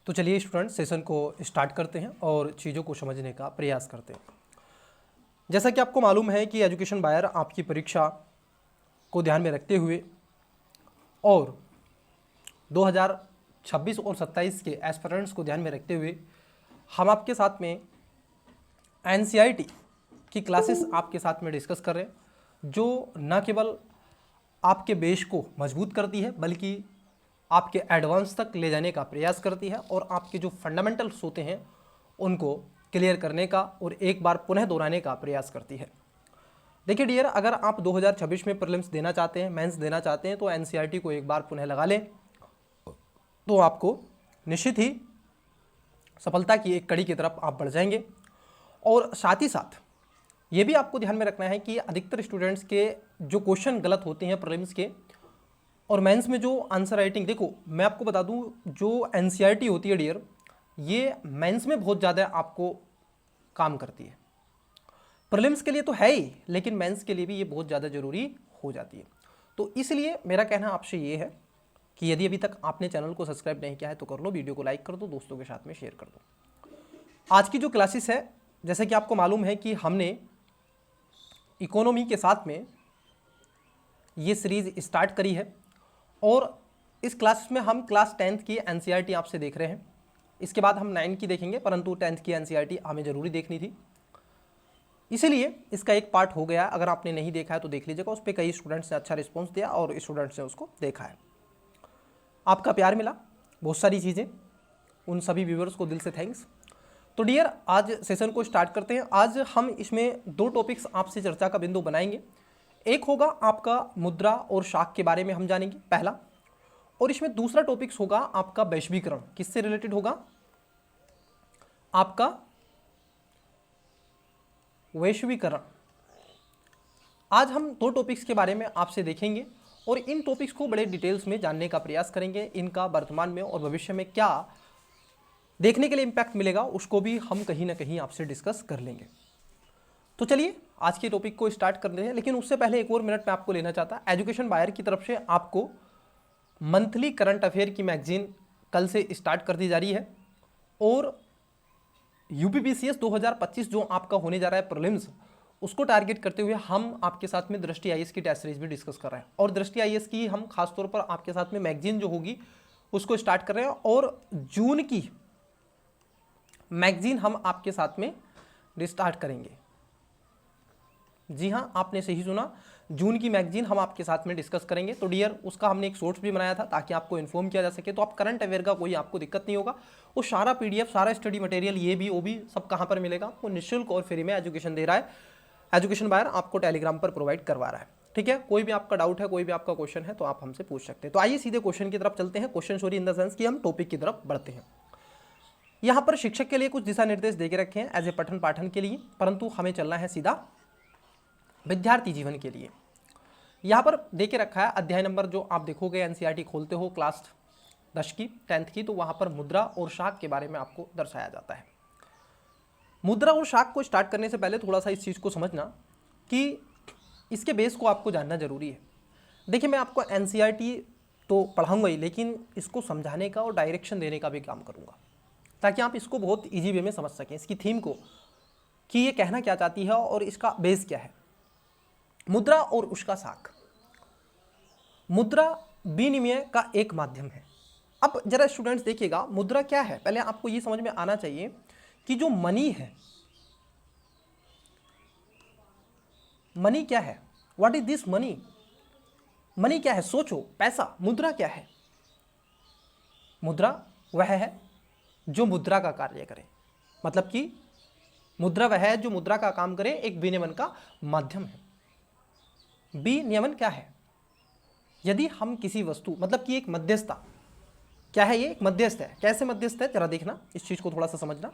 तो चलिए student session को स्टार्ट करते हैं और चीज़ों को समझने का प्रयास करते हैं। जैसा कि आपको मालूम है कि एजुकेशन बायर आपकी परीक्षा को ध्यान में रखते हुए और 2026 और 27 के एस्पिरेंट्स को ध्यान में रखते हुए हम आपके साथ में एनसीईआरटी की क्लासेस आपके साथ में डिस्कस कर रहे हैं, जो न केवल आपके बेस को मजबूत करती है बल्कि आपके एडवांस तक ले जाने का प्रयास करती है और आपके जो फंडामेंटल्स होते हैं उनको क्लियर करने का और एक बार पुनः दोहराने का प्रयास करती है। देखिए डियर, अगर आप 2026 में प्रीलिम्स देना चाहते हैं, मेंस देना चाहते हैं तो एनसीईआरटी को एक बार पुनः लगा लें, तो आपको निश्चित ही सफलता की एक कड़ी की तरफ आप बढ़ जाएंगे। और साथ ही साथ ये भी आपको ध्यान में रखना है कि अधिकतर स्टूडेंट्स के जो क्वेश्चन गलत होते हैं प्रीलिम्स के और मेंस में जो आंसर राइटिंग, देखो मैं आपको बता दूं, जो एनसीईआरटी होती है डियर, ये मेंस में बहुत ज़्यादा आपको काम करती है। प्रीलिम्स के लिए तो है ही, लेकिन मेंस के लिए भी ये बहुत ज़्यादा ज़रूरी हो जाती है। तो इसलिए मेरा कहना आपसे ये है कि यदि अभी तक आपने चैनल को सब्सक्राइब नहीं किया है तो कर लो, वीडियो को लाइक कर दो, दोस्तों के साथ में शेयर कर दो। आज की जो क्लासेस है, जैसे कि आपको मालूम है कि हमने इकोनॉमी के साथ में ये सीरीज स्टार्ट करी है और इस क्लास में हम क्लास 10th की एनसीईआरटी आपसे देख रहे हैं। इसके बाद हम 9 की देखेंगे, परंतु 10th की एनसीईआरटी हमें ज़रूरी देखनी थी, इसीलिए इसका एक पार्ट हो गया। अगर आपने नहीं देखा है तो देख लीजिएगा, उस पर कई स्टूडेंट्स ने अच्छा रिस्पॉन्स दिया और स्टूडेंट्स ने उसको देखा है, आपका प्यार मिला, बहुत सारी चीज़ें, उन सभी व्यूअर्स को दिल से थैंक्स। तो डियर, आज सेशन को स्टार्ट करते हैं। आज हम इसमें 2 टॉपिक्स आपसे चर्चा का बिंदु बनाएंगे। एक होगा आपका मुद्रा और शाख के बारे में हम जानेंगे, पहला, और इसमें दूसरा टॉपिक्स होगा आपका वैश्वीकरण। किससे रिलेटेड होगा? आपका वैश्वीकरण। आज हम 2 टॉपिक्स के बारे में आपसे देखेंगे और इन टॉपिक्स को बड़े डिटेल्स में जानने का प्रयास करेंगे। इनका वर्तमान में और भविष्य में क्या देखने के लिए इम्पैक्ट मिलेगा उसको भी हम कहीं ना कहीं आपसे डिस्कस कर लेंगे। तो चलिए आज के टॉपिक को स्टार्ट कर रहे हैं, लेकिन उससे पहले एक और मिनट में आपको लेना चाहता। एजुकेशन बायर की तरफ से आपको मंथली करंट अफेयर की मैगजीन कल से स्टार्ट कर दी जा रही है और यूपीपीसीएस 2025 जो आपका होने जा रहा है प्रीलिम्स, उसको टारगेट करते हुए हम आपके साथ में दृष्टि आईएएस की टेस्ट सीरीज भी डिस्कस कर रहे हैं। और दृष्टि आईएएस की हम खासतौर पर आपके साथ में मैगजीन जो होगी उसको स्टार्ट कर रहे हैं और जून की मैगजीन हम आपके साथ में स्टार्ट करेंगे। जी हाँ, आपने सही सुना, जून की मैगजीन हम आपके साथ में डिस्कस करेंगे। तो डियर, उसका हमने एक शॉर्ट्स भी बनाया था ताकि आपको इन्फॉर्म किया जा सके, तो आप करंट अफेयर का कोई आपको दिक्कत नहीं होगा। वो सारा पीडीएफ, सारा स्टडी मटेरियल, ये भी वो भी सब कहाँ पर मिलेगा आपको? निःशुल्क और फ्री में एजुकेशन दे रहा है एजुकेशन बायर, आपको टेलीग्राम पर प्रोवाइड करवा रहा है। ठीक है, कोई भी आपका डाउट है, कोई भी आपका क्वेश्चन है तो आप हमसे पूछ सकते हैं। तो आइए सीधे क्वेश्चन की तरफ चलते हैं, question sorry in the sense कि हम टॉपिक की तरफ बढ़ते हैं। यहाँ पर शिक्षक के लिए कुछ दिशा निर्देश दे के रखे हैं एज ए पठन पाठन के लिए, परंतु हमें चलना है सीधा विद्यार्थी जीवन के लिए। यहाँ पर दे के रखा है अध्याय नंबर, जो आप देखोगे एनसीईआरटी खोलते हो क्लास 10 की 10th की, तो वहाँ पर मुद्रा और शाख के बारे में आपको दर्शाया जाता है। मुद्रा और शाख को स्टार्ट करने से पहले थोड़ा सा इस चीज़ को समझना कि इसके बेस को आपको जानना जरूरी है। देखिए, मैं आपको एनसीईआरटी तो पढ़ाऊंगा ही, लेकिन इसको समझाने का और डायरेक्शन देने का भी काम करूँगा ताकि आप इसको बहुत ईजी वे में समझ सकें, इसकी थीम को, कि ये कहना क्या चाहती है और इसका बेस क्या है। मुद्रा और उसका शाख। मुद्रा विनिमय का एक माध्यम है। अब जरा स्टूडेंट्स देखिएगा, मुद्रा क्या है, पहले आपको ये समझ में आना चाहिए कि जो मनी है, मनी क्या है, what is this money? Money क्या है? सोचो, पैसा। मुद्रा क्या है? मुद्रा वह है जो मुद्रा का कार्य करे, मतलब कि मुद्रा वह है जो मुद्रा का काम करे, एक विनिमय का माध्यम है। विनियमन क्या है? यदि हम किसी वस्तु, मतलब कि एक मध्यस्थता, क्या है ये? एक मध्यस्थ है। कैसे मध्यस्थ है, जरा देखना, इस चीज को थोड़ा सा समझना।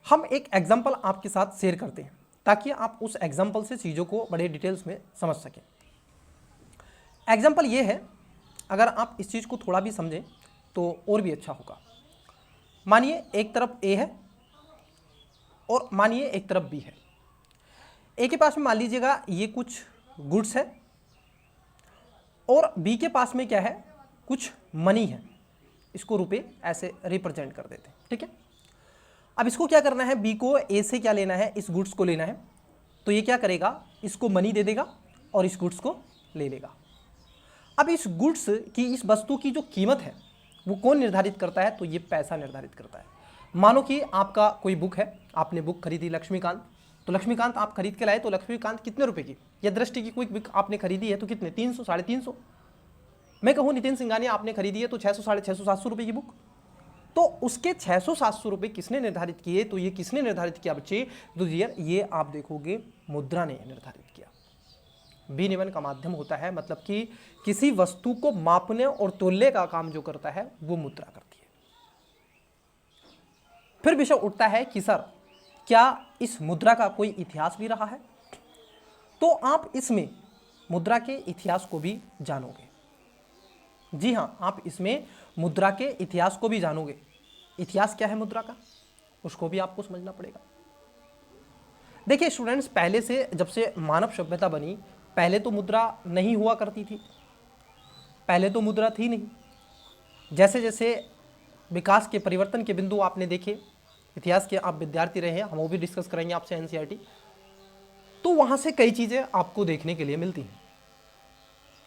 हम एक एग्जांपल आपके साथ शेयर करते हैं ताकि आप उस एग्जांपल से चीजों को बड़े डिटेल्स में समझ सकें। एग्जांपल ये है, अगर आप इस चीज को थोड़ा भी समझें तो और भी अच्छा होगा। मानिए एक तरफ ए है और मानिए एक तरफ बी है। ए के पास में मान लीजिएगा ये कुछ गुड्स है और बी के पास में क्या है? कुछ मनी है। इसको रुपए ऐसे रिप्रेजेंट कर देते हैं, ठीक है। अब इसको क्या करना है, बी को ए से क्या लेना है, इस गुड्स को लेना है, तो ये क्या करेगा, इसको मनी दे देगा और इस गुड्स को ले लेगा। अब इस गुड्स की, इस वस्तु की जो कीमत है वो कौन निर्धारित करता है, तो ये पैसा निर्धारित करता है। मानो कि आपका कोई बुक है, आपने बुक खरीदी लक्ष्मीकांत, तो लक्ष्मीकांत आप खरीद के लाए, तो लक्ष्मीकांत कितने रुपए की, या दृष्टि की कोई बुक आपने खरीदी है तो कितने, 300, 350। मैं कहूँ नितिन सिंघानिया आपने खरीदी है तो 600, 650, 700 रुपये की बुक, तो उसके 600, 700 रुपये किसने निर्धारित किए, तो ये किसने निर्धारित किया बच्चे, तो ये आप देखोगे मुद्रा ने निर्धारित किया। विनिमय का माध्यम होता है, मतलब कि किसी वस्तु को मापने और तोलने का काम जो करता है वो मुद्रा करती है। फिर विषय उठता है कि सर क्या इस मुद्रा का कोई इतिहास भी रहा है, तो आप इसमें मुद्रा के इतिहास को भी जानोगे। जी हां, आप इसमें मुद्रा के इतिहास को भी जानोगे। इतिहास क्या है मुद्रा का, उसको भी आपको समझना पड़ेगा। देखिए स्टूडेंट्स, पहले से जब से मानव सभ्यता बनी, पहले तो मुद्रा नहीं हुआ करती थी, पहले तो मुद्रा थी नहीं। जैसे जैसे विकास के परिवर्तन के बिंदु आपने देखे, इतिहास के आप विद्यार्थी रहे हैं, हम वो भी डिस्कस करेंगे आपसे एनसीईआरटी, तो वहाँ से कई चीज़ें आपको देखने के लिए मिलती हैं।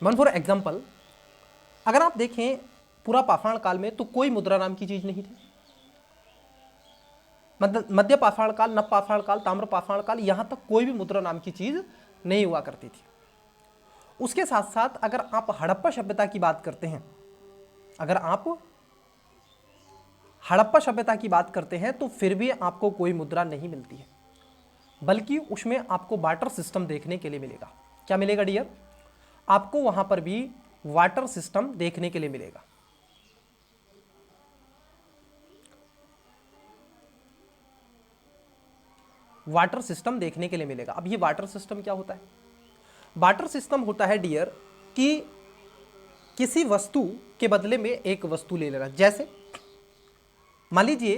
वन फॉर एग्जाम्पल, अगर आप देखें पूरा पाषाण काल में तो कोई मुद्रा नाम की चीज़ नहीं थी। मध्य पाषाण काल, नव पाषाण काल, ताम्र पाषाण काल, यहाँ तक कोई भी मुद्रा नाम की चीज़ नहीं हुआ करती थी। उसके साथ साथ अगर आप हड़प्पा सभ्यता की बात करते हैं, अगर आप हड़प्पा सभ्यता की बात करते हैं तो फिर भी आपको कोई मुद्रा नहीं मिलती है, बल्कि उसमें आपको वाटर सिस्टम देखने के लिए मिलेगा। क्या मिलेगा डियर, आपको वहां पर भी वाटर सिस्टम देखने के लिए मिलेगा। वाटर सिस्टम देखने के लिए मिलेगा। अब ये वाटर सिस्टम क्या होता है, वाटर सिस्टम होता है डियर कि किसी वस्तु के बदले में एक वस्तु ले लेना। जैसे मान लीजिए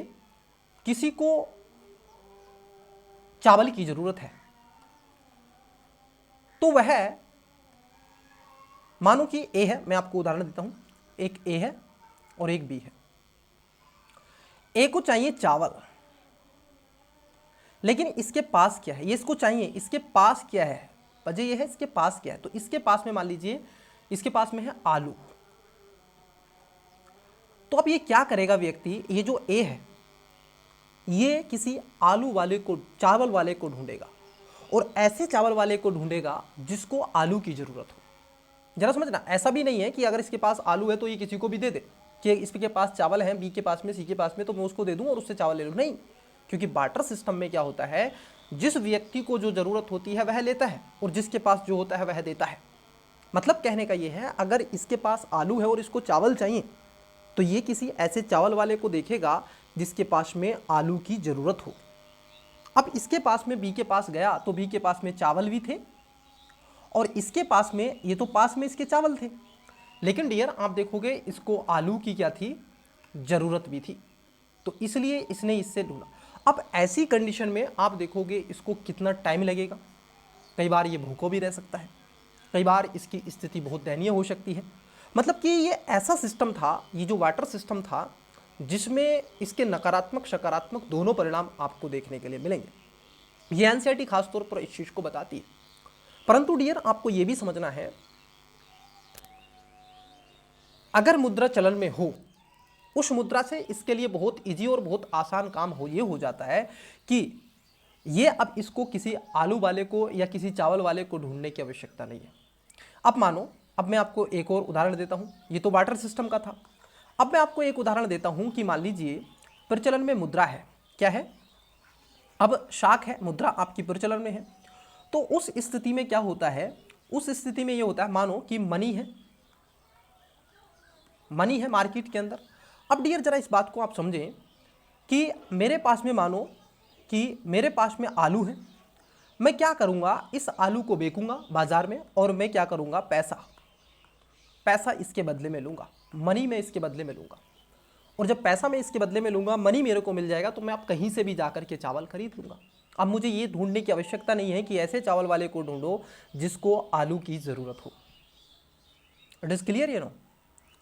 किसी को चावल की जरूरत है, तो वह मानो कि ए है, मैं आपको उदाहरण देता हूं, एक ए है और एक बी है। ए को चाहिए चावल, लेकिन इसके पास क्या है, ये इसको चाहिए, इसके पास क्या है, वजह ये है इसके पास क्या है, तो इसके पास में मान लीजिए इसके पास में है आलू। तो अब ये क्या करेगा व्यक्ति, ये जो ए है ये किसी आलू वाले को, चावल वाले को ढूंढेगा, और ऐसे चावल वाले को ढूंढेगा जिसको आलू की जरूरत हो। जरा समझना, ऐसा भी नहीं है कि अगर इसके पास आलू है तो ये किसी को भी दे दे, कि इसके पास चावल है, बी के पास में, सी के पास में, तो मैं उसको दे दूं और उससे चावल ले लूं, नहीं। क्योंकि बार्टर सिस्टम में क्या होता है, जिस व्यक्ति को जो जरूरत होती है वह लेता है और जिसके पास जो होता है वह देता है। मतलब कहने का ये है, अगर इसके पास आलू है और इसको चावल चाहिए तो ये किसी ऐसे चावल वाले को देखेगा जिसके पास में आलू की जरूरत हो। अब इसके पास में बी के पास गया तो बी के पास में चावल भी थे और इसके पास में, ये तो पास में इसके चावल थे, लेकिन डियर आप देखोगे इसको आलू की क्या थी, जरूरत भी थी, तो इसलिए इसने इससे ढूंढा। अब ऐसी कंडीशन में आप देखोगे इसको कितना टाइम लगेगा, कई बार ये भूखों भी रह सकता है, कई बार इसकी स्थिति बहुत दयनीय हो सकती है। मतलब कि ये ऐसा सिस्टम था, ये जो वाटर सिस्टम था, जिसमें इसके नकारात्मक सकारात्मक दोनों परिणाम आपको देखने के लिए मिलेंगे। ये एनसीईआरटी खासतौर पर इस चीज को बताती है। परंतु डियर आपको यह भी समझना है, अगर मुद्रा चलन में हो, उस मुद्रा से इसके लिए बहुत इजी और बहुत आसान काम हो जाता है कि ये अब इसको किसी आलू वाले को या किसी चावल वाले को ढूंढने की आवश्यकता नहीं है। अब मानो, अब मैं आपको एक और उदाहरण देता हूं, ये तो वाटर सिस्टम का था। अब मैं आपको एक उदाहरण देता हूं कि मान लीजिए प्रचलन में मुद्रा है, क्या है, अब शाख है, मुद्रा आपकी प्रचलन में है, तो उस स्थिति में क्या होता है, उस स्थिति में ये होता है, मानो कि मनी है मार्केट के अंदर। अब डियर जरा इस बात को आप समझें कि मेरे पास में, मानो कि मेरे पास में आलू है, मैं क्या करूंगा, इस आलू को बेचूंगा बाजार में और मैं क्या करूंगा, पैसा इसके बदले में लूंगा, मनी में इसके बदले में लूंगा, और जब पैसा मैं इसके बदले में लूंगा, मनी मेरे को मिल जाएगा, तो मैं आप कहीं से भी जाकर के चावल खरीद लूंगा। अब मुझे ये ढूंढने की आवश्यकता नहीं है कि ऐसे चावल वाले को ढूंढो जिसको आलू की जरूरत हो। इट इज क्लियर, ये नो।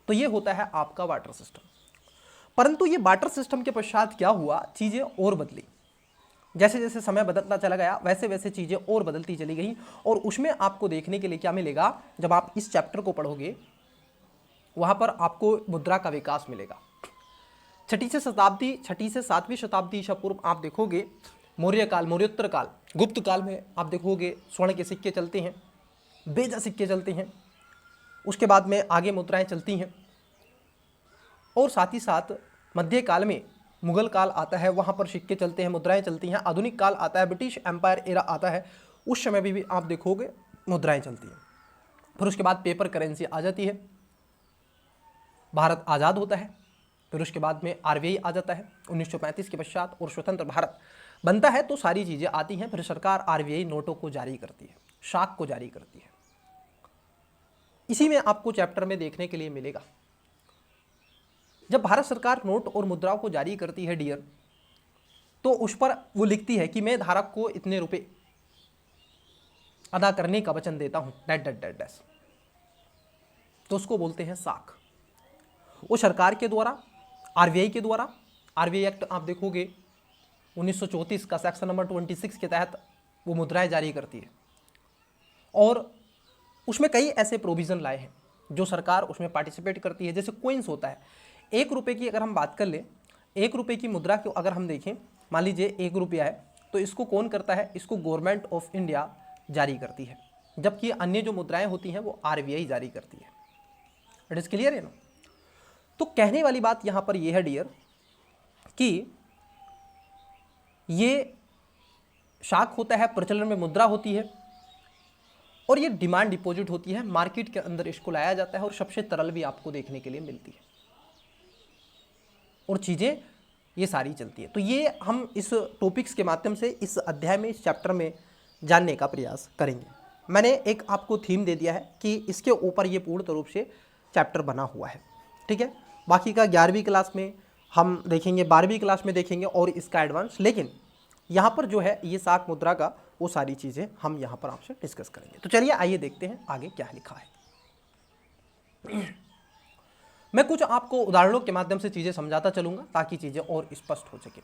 तो ये होता है आपका वाटर सिस्टम। परंतु ये बार्टर सिस्टम के पश्चात क्या हुआ, चीज़ें और बदली। जैसे जैसे समय बदलता चला गया वैसे वैसे चीज़ें और बदलती चली गई, और उसमें आपको देखने के लिए क्या मिलेगा, जब आप इस चैप्टर को पढ़ोगे वहाँ पर आपको मुद्रा का विकास मिलेगा। छठी से 7वीं शताब्दी ईसा पूर्व आप देखोगे मौर्य काल, मौर्योत्तर काल, गुप्त काल में आप देखोगे स्वर्ण के सिक्के चलते हैं, बेजा सिक्के चलते हैं। उसके बाद में आगे मुद्राएं चलती हैं, और साथ ही साथ मध्य काल में मुगल काल आता है, वहाँ पर सिक्के चलते हैं, मुद्राएं चलती हैं। आधुनिक काल आता है, ब्रिटिश एम्पायर एरा आता है, उस समय भी आप देखोगे मुद्राएं चलती हैं। फिर उसके बाद पेपर करेंसी आ जाती है, भारत आज़ाद होता है। फिर उसके बाद में आरबीआई आ जाता है 1935 के पश्चात, और स्वतंत्र भारत बनता है, तो सारी चीज़ें आती हैं। फिर सरकार आरबीआई नोटों को जारी करती है, शाख को जारी करती है। इसी में आपको चैप्टर में देखने के लिए मिलेगा, जब भारत सरकार नोट और मुद्राओं को जारी करती है डियर, तो उस पर वो लिखती है कि मैं धारक को इतने रुपए अदा करने का वचन देता हूं, डैट डैट डैट डैश, तो उसको बोलते हैं साख। वो सरकार के द्वारा, आरबीआई के द्वारा, आरबीआई एक्ट आप देखोगे 1934 का सेक्शन नंबर 26 के तहत वो मुद्राएं जारी करती है, और उसमें कई ऐसे प्रोविज़न लाए हैं जो सरकार उसमें पार्टिसिपेट करती है। जैसे कोइंस होता है, 1 रुपये की अगर हम बात कर लें, 1 रुपये की मुद्रा को अगर हम देखें, मान लीजिए 1 रुपया है, तो इसको कौन करता है, इसको गवर्नमेंट ऑफ इंडिया जारी करती है, जबकि अन्य जो मुद्राएं होती हैं वो आरबीआई जारी करती है। इट इज़ क्लियर है ना। तो कहने वाली बात यहाँ पर यह है डियर कि ये शाख होता है, प्रचलन में मुद्रा होती है, और ये डिमांड डिपॉजिट होती है, मार्केट के अंदर इसको लाया जाता है, और सबसे तरल भी आपको देखने के लिए मिलती है, और चीज़ें ये सारी चलती है। तो ये हम इस टॉपिक्स के माध्यम से इस अध्याय में, इस चैप्टर में जानने का प्रयास करेंगे। मैंने एक आपको थीम दे दिया है कि इसके ऊपर ये पूर्ण रूप से चैप्टर बना हुआ है, ठीक है। बाकी का 11वीं क्लास में हम देखेंगे, 12वीं क्लास में देखेंगे, और इसका एडवांस, लेकिन यहाँ पर जो है ये साख मुद्रा का वो सारी चीज़ें हम यहाँ पर आपसे डिस्कस करेंगे। तो चलिए आइए देखते हैं आगे क्या लिखा है। मैं कुछ आपको उदाहरणों के माध्यम से चीज़ें समझाता चलूँगा ताकि चीज़ें और स्पष्ट हो सके।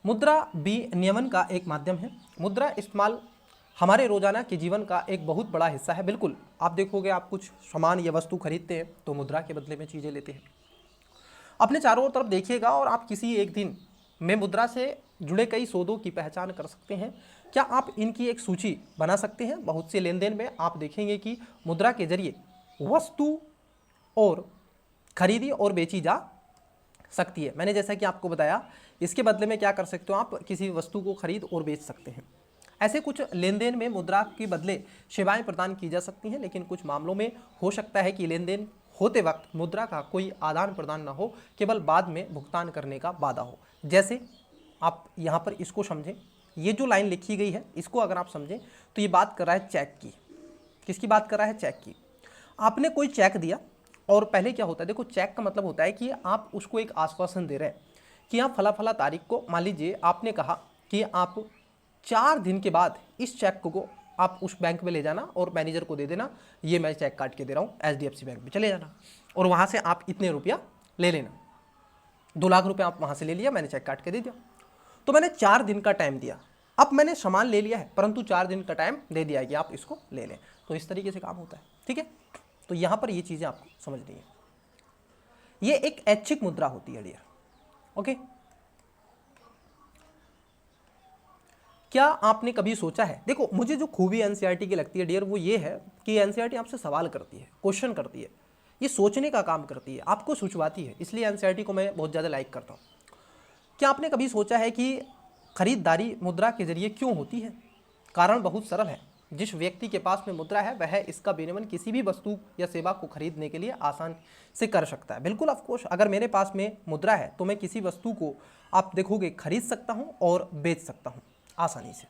मुद्रा विनियमन का एक माध्यम है। मुद्रा इस्तेमाल हमारे रोजाना के जीवन का एक बहुत बड़ा हिस्सा है। बिल्कुल, आप देखोगे, आप कुछ सामान या वस्तु खरीदते हैं तो मुद्रा के बदले में चीज़ें लेते हैं। अपने चारों तरफ देखिएगा और आप किसी एक दिन में मुद्रा से जुड़े कई सौदों की पहचान कर सकते हैं। क्या आप इनकी एक सूची बना सकते हैं? बहुत से लेन देन में आप देखेंगे कि मुद्रा के जरिए वस्तु और खरीदी और बेची जा सकती है। मैंने जैसा कि आपको बताया, इसके बदले में क्या कर सकते हो, आप किसी वस्तु को खरीद और बेच सकते हैं। ऐसे कुछ लेन देन में मुद्रा के बदले सेवाएं प्रदान की जा सकती हैं, लेकिन कुछ मामलों में हो सकता है कि लेन देन होते वक्त मुद्रा का कोई आदान प्रदान ना हो, केवल बाद में भुगतान करने का वादा हो। जैसे आप यहाँ पर इसको समझें, ये जो लाइन लिखी गई है इसको अगर आप समझें तो ये बात कर रहा है चेक की। किसकी बात कर रहा है? चेक की। आपने कोई चेक दिया और पहले क्या होता है, देखो चेक का मतलब होता है कि आप उसको एक आश्वासन दे रहे हैं कि आप फला फला तारीख को, मान लीजिए आपने कहा कि आप 4 दिन के बाद इस चेक को आप उस बैंक में ले जाना और मैनेजर को दे देना, ये मैं चेक काट के दे रहा हूँ, HDFC बैंक में चले जाना और वहाँ से आप इतने रुपया ले लेना। 2 लाख रुपये आप वहाँ से ले लिया, मैंने चेक काट के दे दिया। तो मैंने 4 दिन का टाइम दिया। अब मैंने सामान ले लिया है परंतु 4 दिन का टाइम दे दिया है कि आप इसको ले लें। तो इस तरीके से काम होता है, ठीक है। तो यहाँ पर ये चीज़ें आपको समझनी है। ये एक ऐच्छिक मुद्रा होती है डियर, ओके। क्या आपने कभी सोचा है, देखो मुझे जो खूबी एनसीईआरटी की लगती है डियर वो ये है कि एनसीईआरटी आपसे सवाल करती है, क्वेश्चन करती है, ये सोचने का काम करती है, आपको सोचवाती है, इसलिए एनसीईआरटी को मैं बहुत ज़्यादा लाइक करता हूँ। क्या आपने कभी सोचा है कि खरीदारी मुद्रा के जरिए क्यों होती है? कारण बहुत सरल है, जिस व्यक्ति के पास में मुद्रा है वह इसका विनिमय किसी भी वस्तु या सेवा को खरीदने के लिए आसान से कर सकता है। बिल्कुल, ऑफ कोर्स, अगर मेरे पास में मुद्रा है तो मैं किसी वस्तु को आप देखोगे खरीद सकता हूं और बेच सकता हूं आसानी से।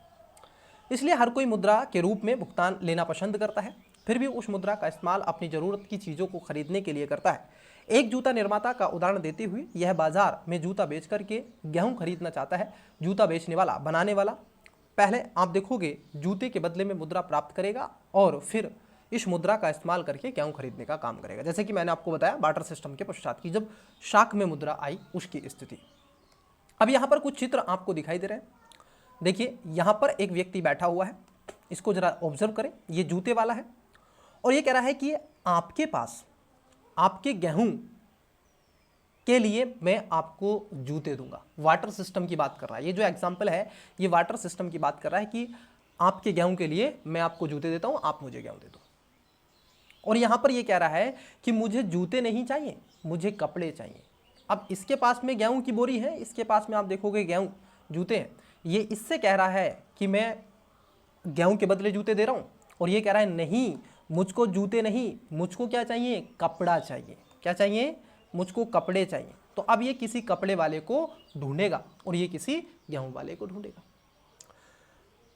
इसलिए हर कोई मुद्रा के रूप में भुगतान लेना पसंद करता है, फिर भी उस मुद्रा का इस्तेमाल अपनी ज़रूरत की चीज़ों को खरीदने के लिए करता है। एक जूता निर्माता का उदाहरण देते हुए, यह बाजार में जूता बेच करके गेहूँ खरीदना चाहता है। जूता बेचने वाला, बनाने वाला पहले आप देखोगे जूते के बदले में मुद्रा प्राप्त करेगा और फिर इस मुद्रा का इस्तेमाल करके गेहूं खरीदने का काम करेगा। जैसे कि मैंने आपको बताया बार्टर सिस्टम के पश्चात की जब शाक में मुद्रा आई उसकी स्थिति। अब यहाँ पर कुछ चित्र आपको दिखाई दे रहे हैं। देखिए यहाँ पर एक व्यक्ति बैठा हुआ है, इसको जरा ऑब्जर्व करें, ये जूते वाला है और ये कह रहा है कि आपके पास आपके गेहूं के लिए मैं आपको जूते दूंगा। वाटर सिस्टम की बात कर रहा है, ये जो एग्जाम्पल है ये वाटर सिस्टम की बात कर रहा है कि आपके गेहूं के लिए मैं आपको जूते देता हूं, आप मुझे गेहूं दे दो। और यहां पर ये कह रहा है कि मुझे जूते नहीं चाहिए, मुझे कपड़े चाहिए। अब इसके पास में गेहूं की बोरी है, इसके पास में आप देखोगे गेहूं जूते हैं, ये इससे कह रहा है कि मैं गेहूं के बदले जूते दे रहा हूं और ये कह रहा है नहीं मुझको जूते नहीं, मुझको क्या चाहिए, कपड़ा चाहिए। क्या चाहिए, मुझको कपड़े चाहिए। तो अब ये किसी कपड़े वाले को ढूंढेगा और ये किसी गेहूं वाले को ढूंढेगा।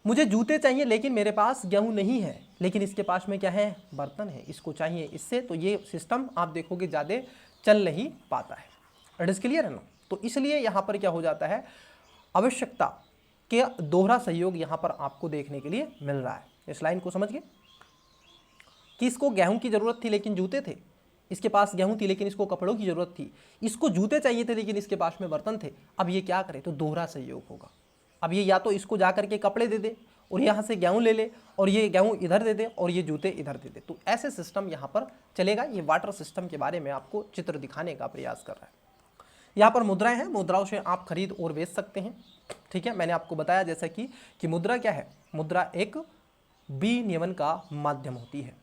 मुझे जूते चाहिए लेकिन मेरे पास गेहूं नहीं है, लेकिन इसके पास में क्या है, बर्तन है, इसको चाहिए इससे। तो ये सिस्टम आप देखोगे ज़्यादा चल नहीं पाता है। इट इज़ क्लियर है ना। तो इसलिए यहाँ पर क्या हो जाता है, आवश्यकता के दोहरा सहयोग यहाँ पर आपको देखने के लिए मिल रहा है। इस लाइन को समझ गए कि इसको गेहूं की ज़रूरत थी लेकिन जूते थे, इसके पास गेहूं थी लेकिन इसको कपड़ों की ज़रूरत थी, इसको जूते चाहिए थे लेकिन इसके पास में बर्तन थे। अब ये क्या करे, तो दोहरा सहयोग होगा। अब ये या तो इसको जा करके कपड़े दे दे और यहाँ से गेहूं ले ले और ये गेहूं इधर दे दे और ये जूते इधर दे दे, तो ऐसे सिस्टम यहाँ पर चलेगा। ये वाटर सिस्टम के बारे में आपको चित्र दिखाने का प्रयास कर रहा है। यहाँ पर मुद्राएं हैं, मुद्राओं से आप खरीद और बेच सकते हैं। ठीक है, मैंने आपको बताया जैसा कि मुद्रा क्या है, मुद्रा एक विनियमन का माध्यम होती है।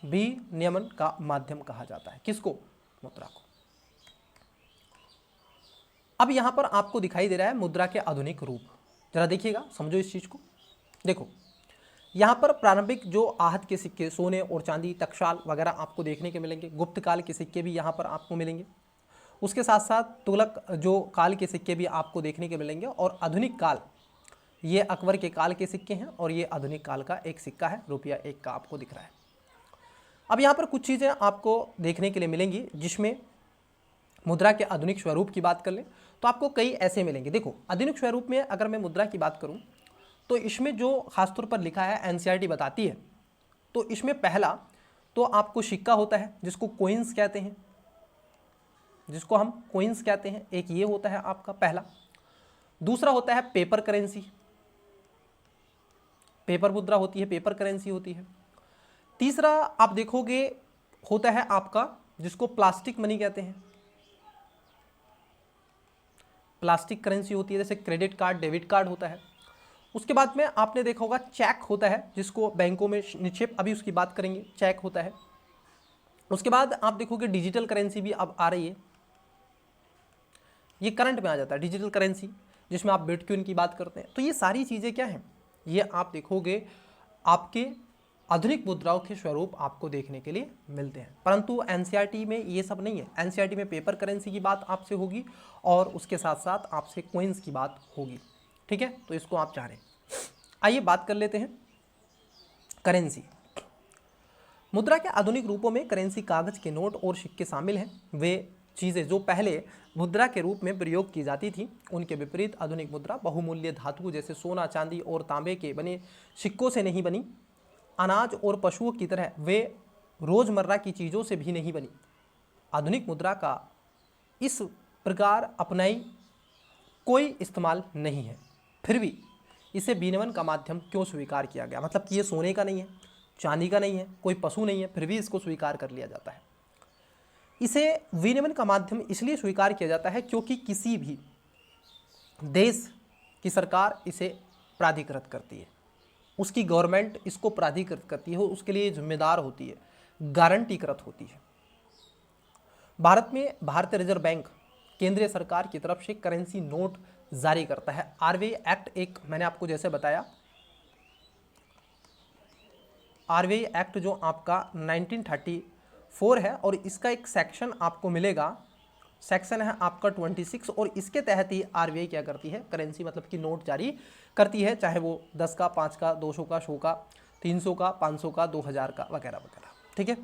विनियमन का माध्यम कहा जाता है किसको, मुद्रा को। अब यहां पर आपको दिखाई दे रहा है मुद्रा के आधुनिक रूप, जरा देखिएगा, समझो इस चीज को। देखो यहां पर प्रारंभिक जो आहत के सिक्के, सोने और चांदी, टकसाल वगैरह आपको देखने के मिलेंगे। गुप्त काल के सिक्के भी यहां पर आपको मिलेंगे। उसके साथ साथ तुगलक जो काल के सिक्के भी आपको देखने के मिलेंगे। और आधुनिक काल, ये अकबर के काल के सिक्के हैं और ये आधुनिक काल का एक सिक्का है, रुपया 1 का आपको दिख रहा है। अब यहाँ पर कुछ चीज़ें आपको देखने के लिए मिलेंगी जिसमें मुद्रा के आधुनिक स्वरूप की बात कर लें तो आपको कई ऐसे मिलेंगे। देखो आधुनिक स्वरूप में अगर मैं मुद्रा की बात करूँ तो इसमें जो खासतौर पर लिखा है एनसीईआरटी बताती है, तो इसमें पहला तो आपको सिक्का होता है जिसको कोइंस कहते हैं, जिसको हम कोइंस कहते हैं। एक ये होता है आपका पहला। दूसरा होता है पेपर करेंसी, पेपर मुद्रा होती है, पेपर करेंसी होती है। तीसरा आप देखोगे होता है आपका जिसको प्लास्टिक मनी कहते हैं, प्लास्टिक करेंसी होती है, जैसे क्रेडिट कार्ड, डेबिट कार्ड होता है। उसके बाद में आपने देखा होगा चेक होता है जिसको बैंकों में निक्षेप, अभी उसकी बात करेंगे, चेक होता है। उसके बाद आप देखोगे डिजिटल करेंसी भी अब आ रही है, ये करंट में आ जाता है डिजिटल करेंसी, जिसमें आप बिटकॉइन की बात करते हैं। तो ये सारी चीज़ें क्या हैं, ये आप देखोगे आपके आधुनिक मुद्राओं के स्वरूप आपको देखने के लिए मिलते हैं। परंतु एनसीईआरटी में ये सब नहीं है। एनसीईआरटी में पेपर करेंसी की बात आपसे होगी और उसके साथ साथ आपसे कॉइन्स की बात होगी। ठीक है, तो इसको आप चाह रहे हैं। आइए बात कर लेते हैं करेंसी। मुद्रा के आधुनिक रूपों में करेंसी कागज के नोट और सिक्के शामिल हैं। वे चीज़ें जो पहले मुद्रा के रूप में प्रयोग की जाती थी, उनके विपरीत आधुनिक मुद्रा बहुमूल्य धातु जैसे सोना, चांदी और तांबे के बने सिक्कों से नहीं बनी। अनाज और पशुओं की तरह वे रोज़मर्रा की चीज़ों से भी नहीं बनी। आधुनिक मुद्रा का इस प्रकार अपनाई कोई इस्तेमाल नहीं है, फिर भी इसे विनिमय का माध्यम क्यों स्वीकार किया गया। मतलब कि ये सोने का नहीं है, चांदी का नहीं है, कोई पशु नहीं है, फिर भी इसको स्वीकार कर लिया जाता है। इसे विनिमय का माध्यम इसलिए स्वीकार किया जाता है क्योंकि किसी भी देश की सरकार इसे प्राधिकृत करती है, उसकी गवर्नमेंट इसको प्राधिकृत करती है, उसके लिए जिम्मेदार होती है, गारंटीकृत होती है। भारत में भारतीय रिजर्व बैंक केंद्रीय सरकार की तरफ से करेंसी नोट जारी करता है। आरबीआई एक्ट, एक मैंने आपको जैसे बताया आरबीआई एक्ट जो आपका 1934 है और इसका एक सेक्शन आपको मिलेगा, सेक्शन है आपका 26 और इसके तहत ही आरबीआई क्या करती है, करेंसी मतलब कि नोट जारी करती है, चाहे वो 10 का, 5 का, 200 का, 100 का, 300 का, 500 का, 2000 का वगैरह वगैरह। ठीक है,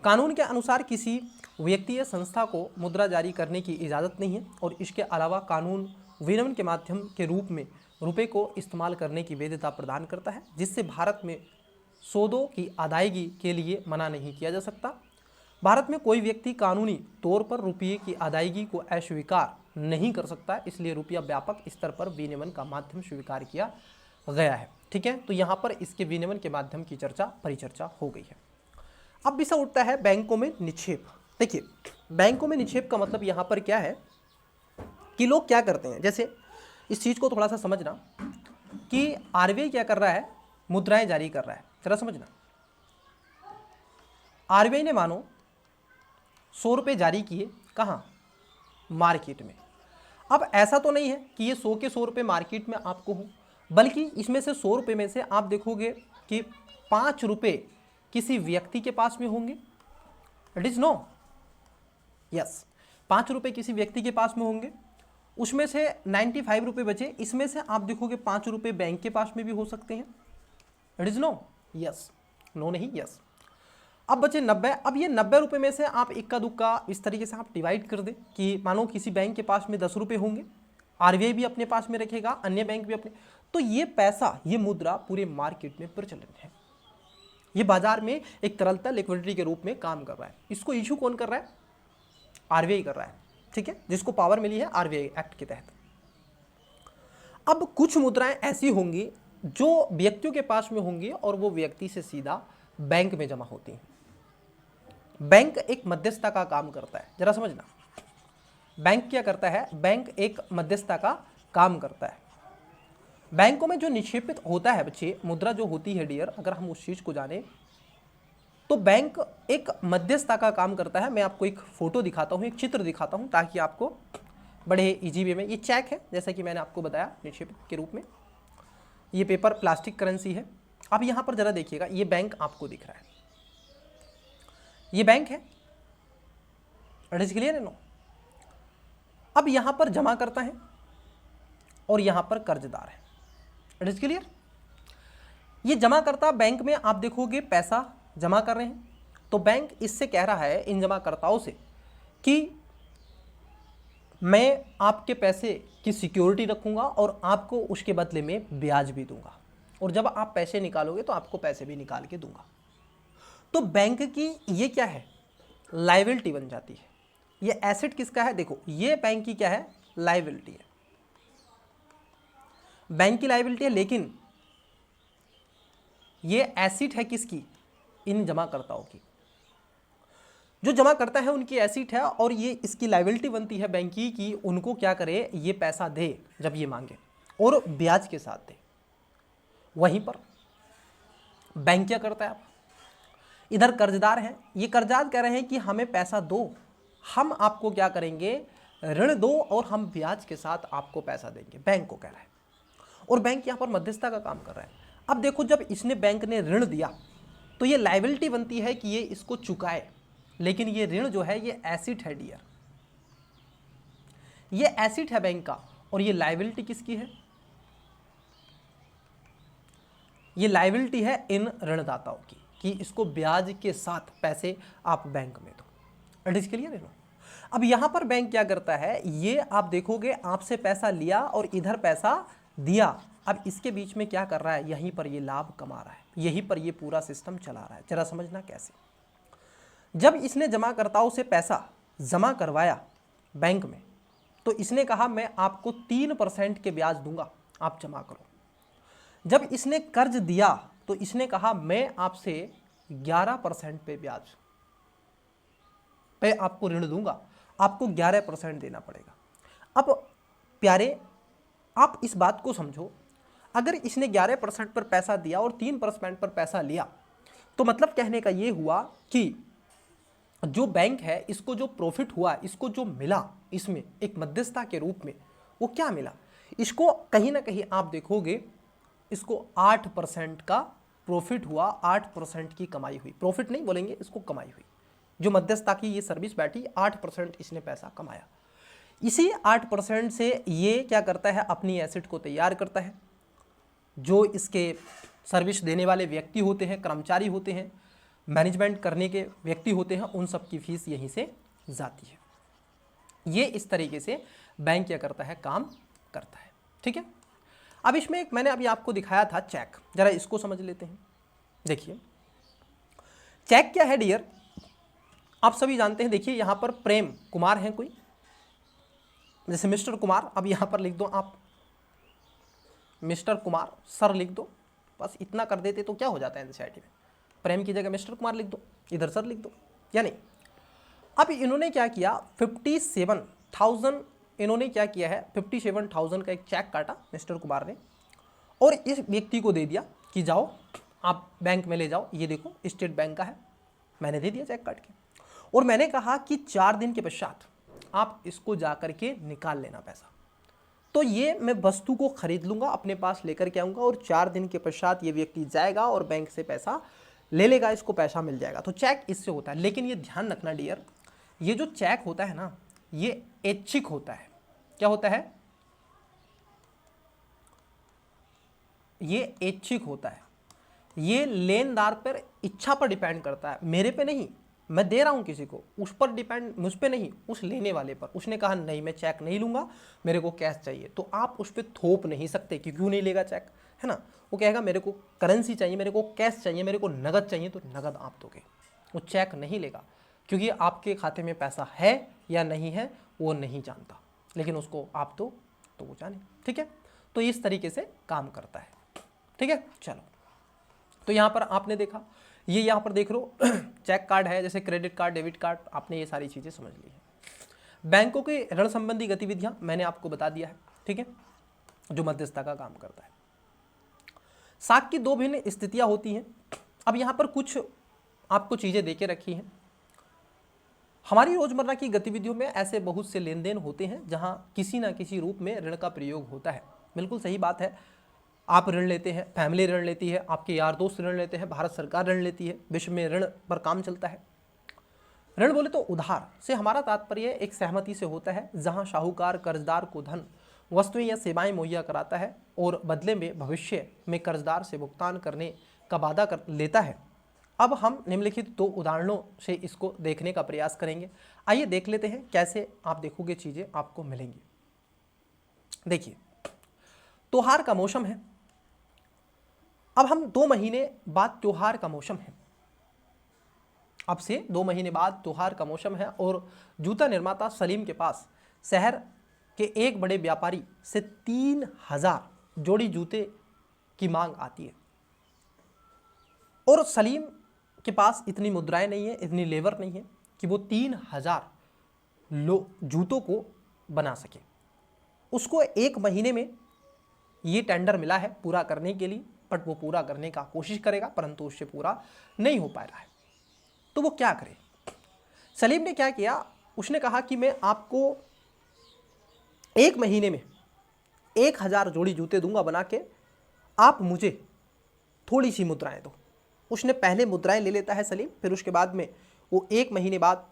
कानून के अनुसार किसी व्यक्ति या संस्था को मुद्रा जारी करने की इजाज़त नहीं है और इसके अलावा कानून विनिमय के माध्यम के रूप में रुपए को इस्तेमाल करने की वैधता प्रदान करता है, जिससे भारत में सौदों की अदायगी के लिए मना नहीं किया जा सकता। भारत में कोई व्यक्ति कानूनी तौर पर रुपये की अदायगी को अस्वीकार नहीं कर सकता, इसलिए रुपया व्यापक स्तर पर विनिमय का माध्यम स्वीकार किया गया है। ठीक है, तो यहाँ पर इसके विनिमय के माध्यम की चर्चा परिचर्चा हो गई है। अब विषय उठता है बैंकों में निक्षेप। देखिए, बैंकों में निक्षेप का मतलब यहाँ पर क्या है कि लोग क्या करते हैं, जैसे इस चीज़ को थोड़ा सा समझना कि आरबीआई क्या कर रहा है, मुद्राएं जारी कर रहा है। जरा समझना, आरबीआई ने मानो 100 रुपये जारी किए, कहाँ, मार्केट में। अब ऐसा तो नहीं है कि ये 100 के 100 रुपये मार्केट में आपको हो, बल्कि इसमें से 100 रुपये में से आप देखोगे कि 5 रुपये किसी व्यक्ति के पास में होंगे। इट इज़ नो, यस, 5 रुपये किसी व्यक्ति के पास में होंगे, उसमें से 95 रुपये बचे, इसमें से आप देखोगे 5 रुपये बैंक के पास में भी हो सकते हैं। It is no, yes, no नहीं, यस। अब बचे 90। अब ये 90 रुपये में से आप इक्का दुक्का इस तरीके से आप डिवाइड कर दें कि मानो किसी बैंक के पास में 10 रुपये होंगे, आरबीआई भी अपने पास में रखेगा, अन्य बैंक भी अपने, तो ये पैसा, ये मुद्रा पूरे मार्केट में प्रचलित है। ये बाजार में एक तरलता लिक्विडिटी के रूप में काम कर रहा है। इसको इशू कौन कर रहा है, आरबीआई कर रहा है। ठीक है, जिसको पावर मिली है आरबीआई एक्ट के तहत। अब कुछ मुद्राएं ऐसी होंगी जो व्यक्तियों के पास में होंगी और वो व्यक्ति से सीधा बैंक में जमा होती हैं। बैंक एक मध्यस्थता का काम करता है, जरा समझना। बैंक क्या करता है, बैंक एक मध्यस्थता का काम करता है। बैंकों में जो निक्षेपित होता है बच्चे, मुद्रा जो होती है डियर, अगर हम उस चीज को जाने तो बैंक एक मध्यस्थता का काम करता है। मैं आपको एक फोटो दिखाता हूँ, एक चित्र दिखाता हूँ, ताकि आपको बड़े इजी वे में, ये चेक है जैसा कि मैंने आपको बताया निक्षेपित के रूप में, ये पेपर प्लास्टिक करेंसी है। अब यहाँ पर जरा देखिएगा, ये बैंक आपको दिख रहा है, ये बैंक है, इट इज क्लियर है नो। अब यहाँ पर जमा करता है और यहाँ पर कर्जदार है, इट इज क्लियर। ये जमा करता बैंक में आप देखोगे पैसा जमा कर रहे हैं, तो बैंक इससे कह रहा है इन जमाकर्ताओं से कि मैं आपके पैसे की सिक्योरिटी रखूंगा और आपको उसके बदले में ब्याज भी दूंगा, और जब आप पैसे निकालोगे तो आपको पैसे भी निकाल के दूंगा। तो बैंक की ये क्या है, लायबिलिटी बन जाती है। ये एसेट किसका है, देखो ये बैंक की क्या है, लायबिलिटी है, बैंक की लायबिलिटी है, लेकिन ये एसेट है किसकी, इन जमाकर्ताओं की। जो जमा करता है उनकी एसेट है, और ये इसकी लायबिलिटी बनती है बैंक की कि उनको क्या करे, ये पैसा दे जब ये मांगे, और ब्याज के साथ दे। वहीं पर बैंक क्या करता है, आप इधर कर्जदार हैं, ये कर्जदार कह रहे हैं कि हमें पैसा दो, हम आपको क्या करेंगे, ऋण दो, और हम ब्याज के साथ आपको पैसा देंगे, बैंक को कह रहा है। और बैंक यहाँ पर मध्यस्थता का काम कर रहा है। अब देखो, जब इसने बैंक ने ऋण दिया तो ये लायबिलिटी बनती है कि ये इसको चुकाए, लेकिन ये ऋण जो है ये एसेट है डियर, ये एसेट है बैंक का, और ये लायबिलिटी किसकी है, ये लायबिलिटी है इन ऋणदाताओं की कि इसको ब्याज के साथ पैसे आप बैंक में दो। इट इज क्लियर है नो। अब यहां पर बैंक क्या करता है, ये आप देखोगे आपसे पैसा लिया और इधर पैसा दिया, अब इसके बीच में क्या कर रहा है, यहीं पर ये लाभ कमा रहा है, यहीं पर ये पूरा सिस्टम चला रहा है। जरा समझना कैसे। जब इसने जमाकर्ताओं से पैसा जमा करवाया बैंक में, तो इसने कहा मैं आपको 3% के ब्याज दूंगा, आप जमा करो। जब इसने कर्ज दिया तो इसने कहा मैं आपसे 11% पे ब्याज पे आपको ऋण दूंगा, आपको 11% देना पड़ेगा। अब प्यारे, आप इस बात को समझो, अगर इसने 11% पर पैसा दिया और 3% पर पैसा लिया, तो मतलब कहने का ये हुआ कि जो बैंक है इसको जो प्रॉफिट हुआ, इसको जो मिला इसमें एक मध्यस्थता के रूप में, वो क्या मिला, इसको कहीं ना कहीं आप देखोगे इसको 8% का प्रॉफिट हुआ, 8% की कमाई हुई, प्रॉफिट नहीं बोलेंगे इसको, कमाई हुई। जो मध्यस्थता की ये सर्विस बैठी, 8% इसने पैसा कमाया। इसी 8% से ये क्या करता है, अपनी एसेट को तैयार करता है। जो इसके सर्विस देने वाले व्यक्ति होते हैं, कर्मचारी होते हैं, मैनेजमेंट करने के व्यक्ति होते हैं, उन सब की फीस यहीं से जाती है। ये इस तरीके से बैंक क्या करता है, काम करता है। ठीक है, अब इसमें एक मैंने अभी आपको दिखाया था चेक, जरा इसको समझ लेते हैं। देखिए चेक क्या है डियर, आप सभी जानते हैं। देखिए यहाँ पर प्रेम कुमार है कोई, जैसे मिस्टर कुमार, अब यहाँ पर लिख दो आप मिस्टर कुमार सर लिख दो, बस इतना कर देते तो क्या हो जाता है एनसीईआरटी में, प्रेम की जगह मिस्टर कुमार लिख दो, इधर सर लिख दो, या नहीं। अब इन्होंने क्या किया, 57,000 इन्होंने क्या किया है, 57,000 का एक चेक काटा मिस्टर कुमार ने और इस व्यक्ति को दे दिया कि जाओ आप बैंक में ले जाओ, ये देखो स्टेट बैंक का है, मैंने दे दिया चेक काट के, और मैंने कहा कि 4 दिन के पश्चात आप इसको जा करके निकाल लेना पैसा। तो ये मैं वस्तु को खरीद लूँगा, अपने पास लेकर के आऊँगा और 4 दिन के पश्चात ये व्यक्ति जाएगा और बैंक से पैसा ले लेगा, इसको पैसा मिल जाएगा। तो चेक इससे होता है। लेकिन ये ध्यान रखना डियर, ये जो चेक होता है ना, ये ऐच्छिक होता है। क्या होता है? ये ऐच्छिक होता है। ये लेनदार पर इच्छा पर डिपेंड करता है, मेरे पे नहीं। मैं दे रहा हूं किसी को, उस पर डिपेंड, मुझ पे नहीं, उस लेने वाले पर। उसने कहा नहीं मैं चेक नहीं लूंगा, मेरे को कैश चाहिए, तो आप उस पर थोप नहीं सकते कि क्यों नहीं लेगा चेक, है ना। वो कहेगा मेरे को करेंसी चाहिए, मेरे को कैश चाहिए, मेरे को नगद चाहिए, तो नगद आप दोगे। वो चेक नहीं लेगा क्योंकि आपके खाते में पैसा है या नहीं है वो नहीं जानता, लेकिन उसको आप दो तो वो जाने। ठीक है, तो इस तरीके से काम करता है। ठीक है, चलो, तो यहाँ पर आपने देखा, ये यहाँ पर देख लो चेक कार्ड है, जैसे क्रेडिट कार्ड, डेबिट कार्ड, आपने ये सारी चीज़ें समझ ली है। बैंकों के ऋण संबंधी गतिविधियाँ मैंने आपको बता दिया है। ठीक है, जो मध्यस्थता का काम करता है। साख की 2 भिन्न स्थितियाँ होती हैं। अब यहाँ पर कुछ आपको चीज़ें देके रखी हैं। हमारी रोजमर्रा की गतिविधियों में ऐसे बहुत से लेन देन होते हैं जहाँ किसी ना किसी रूप में ऋण का प्रयोग होता है। बिल्कुल सही बात है, आप ऋण लेते हैं, फैमिली ऋण लेती है, आपके यार दोस्त ऋण लेते हैं, भारत सरकार ऋण लेती है, विश्व में ऋण पर काम चलता है। ऋण बोले तो उधार से हमारा तात्पर्य एक सहमति से होता है जहां शाहूकार कर्जदार को धन, वस्तुएं या सेवाएं मुहैया कराता है और बदले में भविष्य में कर्जदार से भुगतान करने का वादा कर लेता है। अब हम निम्नलिखित 2 उदाहरणों से इसको देखने का प्रयास करेंगे। आइए देख लेते हैं कैसे आप देखोगे चीज़ें आपको मिलेंगी। देखिए, त्योहार का मौसम है। अब हम 2 महीने बाद त्योहार का मौसम है, अब से 2 महीने बाद त्योहार का मौसम है और जूता निर्माता सलीम के पास शहर के एक बड़े व्यापारी से 3,000 जोड़ी जूते की मांग आती है और सलीम के पास इतनी मुद्राएं नहीं है, इतनी लेबर नहीं है कि वो 3,000 जूतों को बना सके। उसको 1 महीने में ये टेंडर मिला है पूरा करने के लिए, बट वो पूरा करने का कोशिश करेगा परंतु उससे पूरा नहीं हो पा रहा है। तो वो क्या करे? सलीम ने क्या किया, उसने कहा कि मैं आपको 1 महीने में 1,000 जोड़ी जूते दूंगा बना के, आप मुझे थोड़ी सी मुद्राएं दो। उसने पहले मुद्राएं ले लेता है सलीम, फिर उसके बाद में वो 1 महीने बाद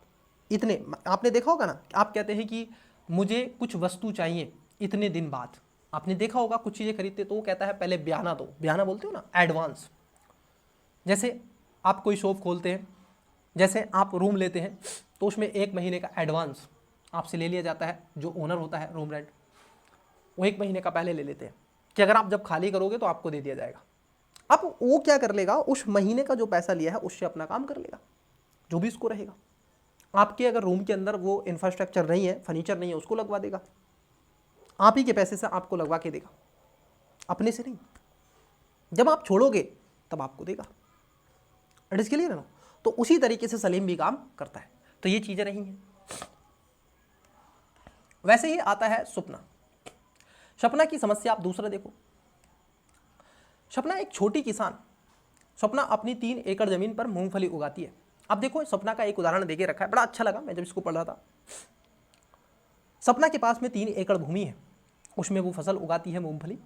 इतने, आपने देखा होगा ना, आप कहते हैं कि मुझे कुछ वस्तु चाहिए इतने दिन बाद, आपने देखा होगा कुछ चीज़ें खरीदते तो वो कहता है पहले बयाना दो, बयाना बोलते हो ना, एडवांस। जैसे आप कोई शॉप खोलते हैं, जैसे आप रूम लेते हैं तो उसमें 1 महीने का एडवांस आपसे ले लिया जाता है। जो ओनर होता है रूम रेंट, वो 1 महीने का पहले ले लेते हैं कि अगर आप जब खाली करोगे तो आपको दे दिया जाएगा। अब वो क्या कर लेगा, उस महीने का जो पैसा लिया है उससे अपना काम कर लेगा, जो भी उसको रहेगा। आपके अगर रूम के अंदर वो इंफ्रास्ट्रक्चर नहीं है, फर्नीचर नहीं है, उसको लगवा देगा, आप ही के पैसे से आपको लगवा के देगा, अपने से नहीं। जब आप छोड़ोगे तब आपको देगा। इट इज क्लियर ना? तो उसी तरीके से सलीम भी काम करता है। तो ये चीजें नहीं है। वैसे ही आता है सपना। सपना की समस्या आप दूसरा देखो। सपना एक छोटी किसान, सपना अपनी 3 एकड़ जमीन पर मूंगफली उगाती है। अब देखो सपना का एक उदाहरण देके रखा है, बड़ा अच्छा लगा मैं जब इसको पढ़ रहा था। सपना के पास में 3 एकड़ भूमि है, उसमें वो फसल उगाती है मूंगफली।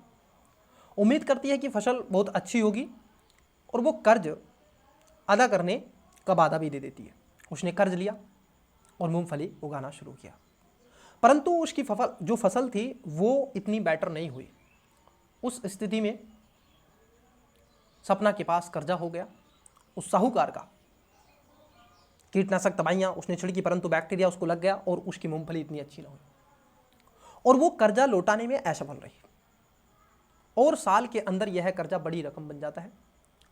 उम्मीद करती है कि फसल बहुत अच्छी होगी और वो कर्ज अदा करने का वादा भी दे देती है। उसने कर्ज लिया और मूंगफली उगाना शुरू किया, परंतु उसकी जो फसल थी वो इतनी बेटर नहीं हुई। उस स्थिति में सपना के पास कर्जा हो गया उस साहूकार का। कीटनाशक दवाइयाँ उसने छिड़की परंतु बैक्टीरिया उसको लग गया और उसकी मूंगफली इतनी अच्छी ना हुई और वो कर्जा लौटाने में असफल रही और साल के अंदर यह कर्जा बड़ी रकम बन जाता है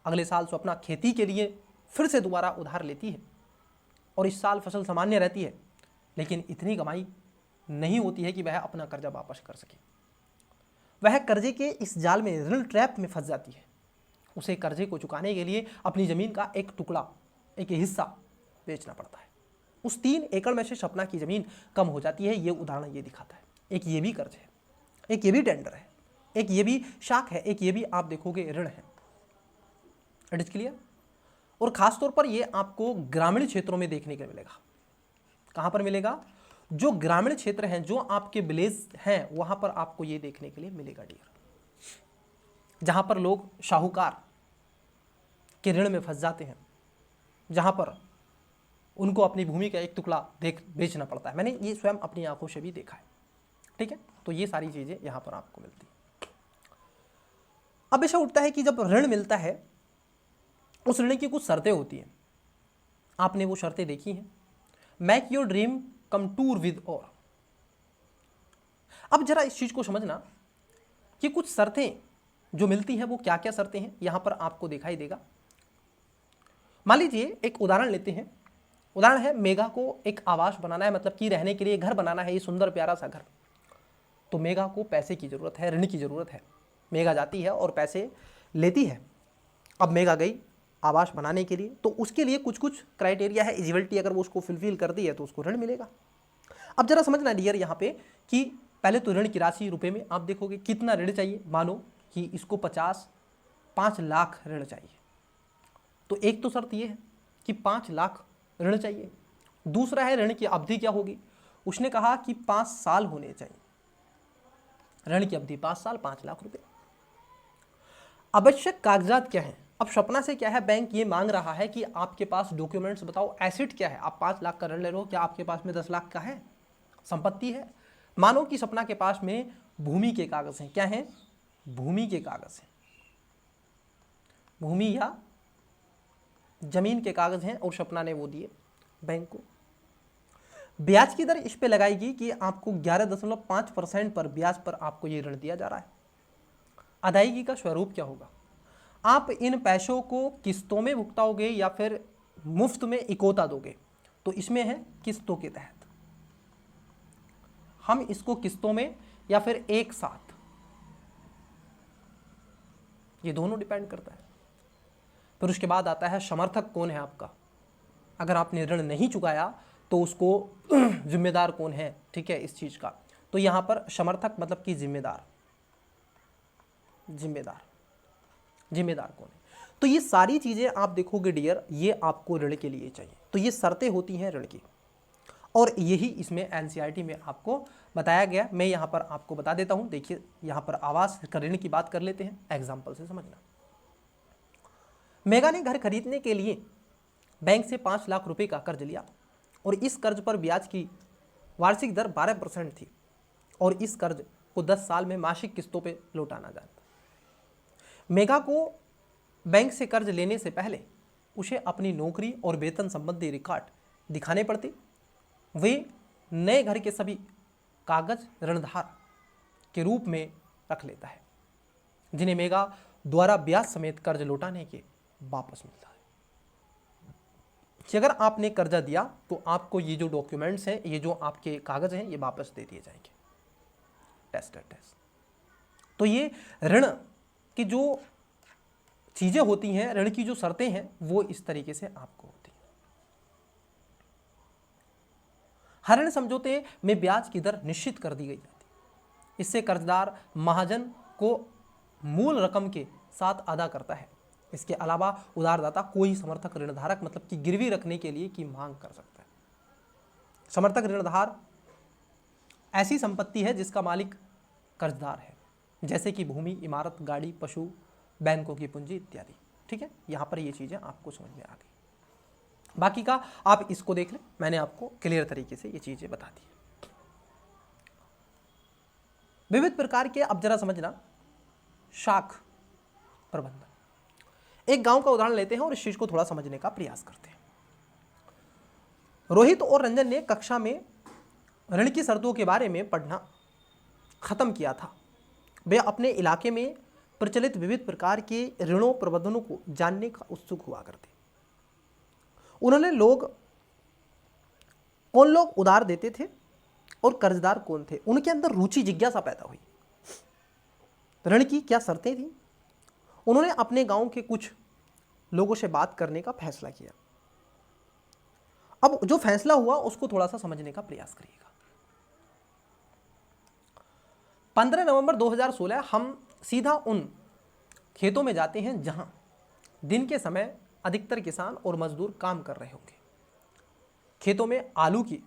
अगले साल स्वप्ना खेती के लिए फिर से दोबारा उधार लेती है और इस साल फसल सामान्य रहती है, लेकिन इतनी कमाई नहीं होती है कि वह अपना कर्जा वापस कर सके। वह कर्जे के इस जाल में, ऋण ट्रैप में फंस जाती है। उसे कर्जे को चुकाने के लिए अपनी ज़मीन का एक टुकड़ा, एक हिस्सा बेचना पड़ता है। उस 3 एकड़ में से स्वप्ना की ज़मीन कम हो जाती है। ये उदाहरण ये दिखाता है। एक ये भी कर्ज है, एक ये भी टेंडर है, एक ये भी शाख है, एक ये भी आप देखोगे ऋण है। It is clear. और खासतौर पर ये आपको ग्रामीण क्षेत्रों में देखने को मिलेगा। कहाँ पर मिलेगा? जो ग्रामीण क्षेत्र हैं, जो आपके विलेज हैं, वहां पर आपको ये देखने के लिए मिलेगा डियर, जहां पर लोग शाहूकार के ऋण में फंस जाते हैं, जहां पर उनको अपनी भूमि का एक टुकड़ा बेचना पड़ता है। मैंने ये स्वयं अपनी आंखों से भी देखा है। ठीक है, तो ये सारी चीजें यहां पर आपको मिलती है। अब विषय उठता है कि जब ऋण मिलता है, उस ऋण की कुछ शर्तें होती हैं। आपने वो शर्तें देखी हैं। Make your dream come tour with और। अब जरा इस चीज को समझना कि कुछ शर्तें जो मिलती हैं वो क्या क्या शर्तें हैं, यहां पर आपको दिखाई देगा। मान लीजिए एक उदाहरण लेते हैं। उदाहरण है, मेघा को एक आवास बनाना है, मतलब कि रहने के लिए घर बनाना है, ये सुंदर प्यारा सा घर। तो मेघा को पैसे की जरूरत है, ऋण की जरूरत है। मेघा जाती है और पैसे लेती है। अब मेघा गई आवास बनाने के लिए, तो उसके लिए कुछ कुछ क्राइटेरिया है, एलिजिबिलिटी, अगर वो उसको फुलफिल कर दी है तो उसको ऋण मिलेगा। अब जरा समझना डियर यहाँ पे कि पहले तो ऋण की राशि रुपए में आप देखोगे कितना ऋण चाहिए। मानो कि इसको 5 लाख ऋण चाहिए, तो एक तो शर्त ये है कि 5 लाख ऋण चाहिए। दूसरा है ऋण की अवधि क्या होगी। उसने कहा कि 5 साल होने चाहिए। ऋण की अवधि 5 साल, 5 लाख रुपए। आवश्यक कागजात क्या है। अब स्वप्ना से क्या है, बैंक ये मांग रहा है कि आपके पास डॉक्यूमेंट्स बताओ, एसेट क्या है। आप 5 लाख का ऋण ले रहे हो, क्या आपके पास में 10 लाख का है, संपत्ति है। मानो कि स्वप्ना के पास में भूमि के कागज हैं। क्या है? भूमि के कागज हैं, भूमि या जमीन के कागज हैं, और स्वप्ना ने वो दिए बैंक को। ब्याज की दर इस पे लगाएगी कि आपको 11.5% पर ब्याज पर आपको ये ऋण दिया जा रहा है। अदायगी का स्वरूप क्या होगा। आप इन पैसों को किस्तों में भुगताओगे या फिर मुफ्त में इकोता दोगे। तो इसमें है किस्तों के तहत। हम इसको किस्तों में या फिर एक साथ, ये दोनों डिपेंड करता है। फिर उसके बाद आता है समर्थक कौन है आपका। अगर आपने ऋण नहीं चुकाया तो उसको जिम्मेदार कौन है, ठीक है, इस चीज का। तो यहां पर समर्थक मतलब कि जिम्मेदार कौन है। तो ये सारी चीजें आप देखोगे डियर, ये आपको ऋण के लिए चाहिए। तो ये शर्तें होती हैं ऋण की, और यही इसमें एनसीईआरटी में आपको बताया गया। मैं यहाँ पर आपको बता देता हूँ। देखिए यहाँ पर आवास का ऋण की बात कर लेते हैं, एग्जाम्पल से समझना। मेघा ने घर खरीदने के लिए बैंक से 5 लाख रुपए का कर्ज लिया, और इस कर्ज पर ब्याज की वार्षिक दर 12% थी, और इस कर्ज को 10 साल में मासिक किस्तों पे लौटाना जाता। मेघा को बैंक से कर्ज लेने से पहले उसे अपनी नौकरी और वेतन संबंधी रिकॉर्ड दिखाने पड़ते। वे नए घर के सभी कागज ऋणधार के रूप में रख लेता है, जिन्हें मेघा द्वारा ब्याज समेत कर्ज लौटाने के वापस मिलता है। कि अगर आपने कर्जा दिया तो आपको ये जो डॉक्यूमेंट्स हैं, ये जो आपके कागज हैं, ये वापस दे दिए जाएंगे। टेस्ट। तो ये ऋण की जो चीजें होती हैं, ऋण की जो शर्तें हैं, वो इस तरीके से आपको होती हैं। हर ऋण समझौते में ब्याज की दर निश्चित कर दी गई जाती है। इससे कर्जदार महाजन को मूल रकम के साथ अदा करता है। इसके अलावा उधारदाता कोई समर्थक ऋणधारक मतलब कि गिरवी रखने के लिए की मांग कर सकता है। समर्थक ऋणधार ऐसी संपत्ति है जिसका मालिक कर्जदार है, जैसे कि भूमि, इमारत, गाड़ी, पशु, बैंकों की पूंजी इत्यादि। ठीक है, यहां पर ये चीजें आपको समझ में आ गई। बाकी का आप इसको देख लें, मैंने आपको क्लियर तरीके से ये चीजें बता दी। विविध प्रकार के, अब जरा समझना, शाख प्रबंधन। एक गांव का उदाहरण लेते हैं और इस चीज को थोड़ा समझने का प्रयास करते हैं। रोहित और रंजन ने कक्षा में ऋण की शर्तों के बारे में पढ़ना खत्म किया था। वे अपने इलाके में प्रचलित विविध प्रकार के ऋणों प्रबंधनों को जानने का उत्सुक हुआ करते। उन्होंने कौन लोग उधार देते थे और कर्जदार कौन थे, उनके अंदर रुचि जिज्ञासा पैदा हुई। ऋण की क्या शर्तें थी, उन्होंने अपने गांव के कुछ लोगों से बात करने का फैसला किया। अब जो फैसला हुआ उसको थोड़ा सा समझने का प्रयास करिएगा। 15 नवंबर 2016 हम सीधा उन खेतों में जाते हैं जहां दिन के समय अधिकतर किसान और मजदूर काम कर रहे होंगे। खेतों में आलू की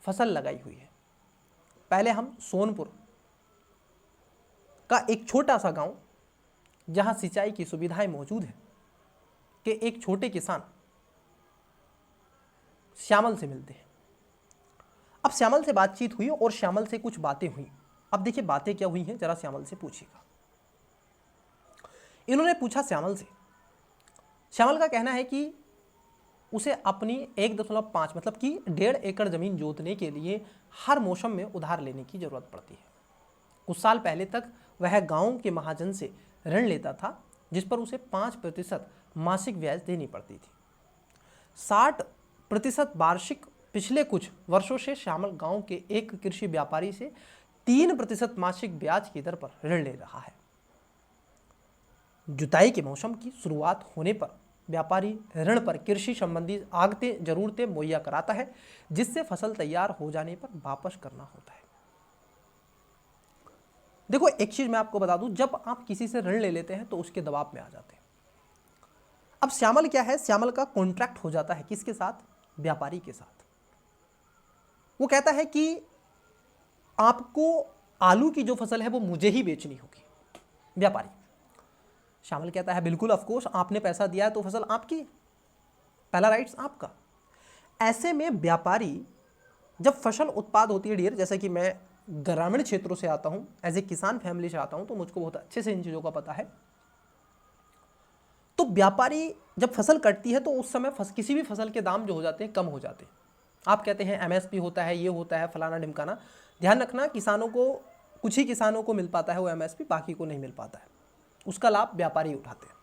फसल लगाई हुई है। पहले हम सोनपुर का एक छोटा सा गांव जहां सिंचाई की सुविधाएं मौजूद है के एक छोटे किसान श्यामल से मिलते हैं। अब श्यामल से बातचीत हुई और श्यामल से कुछ बातें हुई। अब देखिए बातें क्या हुई हैं, जरा श्यामल से पूछिएगा। इन्होंने पूछा श्यामल से, श्यामल का कहना है कि उसे अपनी 1.5 मतलब कि 1.5 एकड़ जमीन जोतने के लिए हर मौसम में उधार लेने की जरूरत पड़ती है। कुछ साल पहले तक वह गांव के महाजन से ऋण लेता था जिस पर उसे 5% मासिक ब्याज देनी पड़ती थी। 60% वार्षिक पिछले कुछ वर्षों से श्यामल गांव के एक कृषि व्यापारी से 3% मासिक ब्याज की दर पर ऋण ले रहा है। जुताई के मौसम की शुरुआत होने पर व्यापारी ऋण पर कृषि संबंधी आगतें जरूरतें मुहैया कराता है जिससे फसल तैयार हो जाने पर वापस करना होता है। देखो एक चीज मैं आपको बता दूं, जब आप किसी से ऋण ले लेते हैं तो उसके दबाव में आ जाते हैं। अब श्यामल क्या है, श्यामल का कॉन्ट्रैक्ट हो जाता है किसके साथ, व्यापारी के साथ। वो कहता है कि आपको आलू की जो फसल है वो मुझे ही बेचनी होगी। व्यापारी, श्यामल कहता है बिल्कुल ऑफ कोर्स, आपने पैसा दिया है तो फसल आपकी, पहला राइट्स आपका। ऐसे में व्यापारी जब फसल उत्पाद होती है डियर, जैसे कि मैं ग्रामीण क्षेत्रों से आता हूं, एज ए किसान फैमिली से आता हूं, तो मुझको बहुत अच्छे से इन चीजों का पता है। तो व्यापारी जब फसल कटती है तो उस समय किसी भी फसल के दाम जो हो जाते हैं कम हो जाते हैं। आप कहते हैं एमएसपी होता है, ये होता है, फलाना ढिमकाना। ध्यान रखना, किसानों को, कुछ ही किसानों को मिल पाता है वो एमएसपी, बाकी को नहीं मिल पाता है। उसका लाभ व्यापारी उठाते हैं।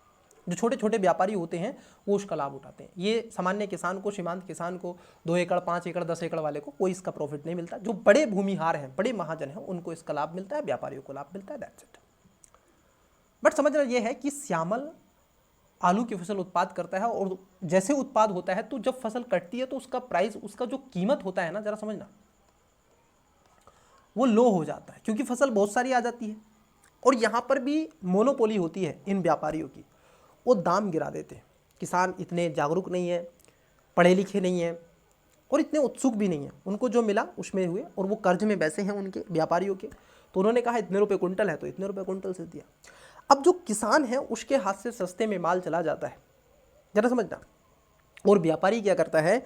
जो छोटे छोटे व्यापारी होते हैं वो उसका लाभ उठाते हैं। ये सामान्य किसान को, सीमांत किसान को, 2 एकड़ 5 एकड़ 10 एकड़ वाले को कोई इसका प्रॉफिट नहीं मिलता। जो बड़े भूमिहार हैं, बड़े महाजन हैं, उनको इसका लाभ मिलता है, व्यापारियों को लाभ मिलता है, दैट्स इट। बट समझना यह है कि श्यामल आलू की फसल उत्पाद करता है और जैसे उत्पाद होता है तो जब फसल कटती है तो उसका प्राइस, उसका जो कीमत होता है ना, जरा समझना, वो लो हो जाता है क्योंकि फसल बहुत सारी आ जाती है। और यहां पर भी मोनोपोली होती है इन व्यापारियों की, वो दाम गिरा देते हैं। किसान इतने जागरूक नहीं है, पढ़े लिखे नहीं है और इतने उत्सुक भी नहीं है। उनको जो मिला उसमें हुए और वो कर्ज में बैसे हैं उनके व्यापारियों के, तो उन्होंने कहा इतने रुपए कुंटल है तो इतने रुपए कुंटल से दिया। अब जो किसान है उसके हाथ से सस्ते में माल चला जाता है, जरा समझना। और व्यापारी क्या करता है,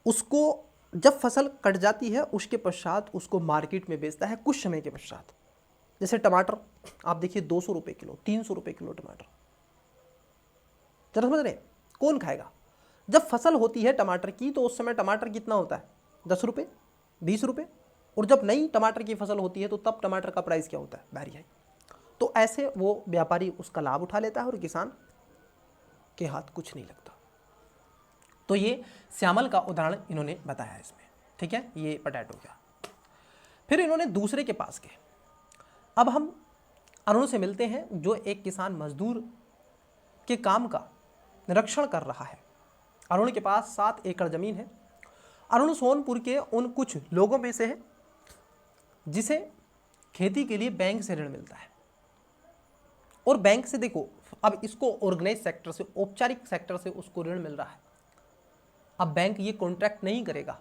उसको जब फसल कट जाती है उसके पश्चात उसको मार्केट में बेचता है कुछ समय के पश्चात। जैसे टमाटर आप देखिए 200 रुपये किलो, 300 रुपये किलो टमाटर, जरा समझ रहे, कौन खाएगा। जब फसल होती है टमाटर की तो उस समय टमाटर कितना होता है, 10 रुपये 20 रुपये। और जब नई टमाटर की फसल होती है तो तब टमाटर का प्राइस क्या होता है, वेरी हाई। तो ऐसे वो व्यापारी उसका लाभ उठा लेता है और किसान के हाथ कुछ नहीं लगता। तो ये श्यामल का उदाहरण इन्होंने बताया इसमें, ठीक है, ये पोटैटो का। फिर इन्होंने दूसरे के पास गए। अब हम अरुण से मिलते हैं जो एक किसान मजदूर के काम का निरीक्षण कर रहा है। अरुण के पास 7 एकड़ जमीन है। अरुण सोनपुर के उन कुछ लोगों में से है जिसे खेती के लिए बैंक से ऋण मिलता है। और बैंक से देखो, अब इसको ऑर्गेनाइज सेक्टर से, औपचारिक सेक्टर से उसको ऋण मिल रहा है। अब बैंक ये कॉन्ट्रैक्ट नहीं करेगा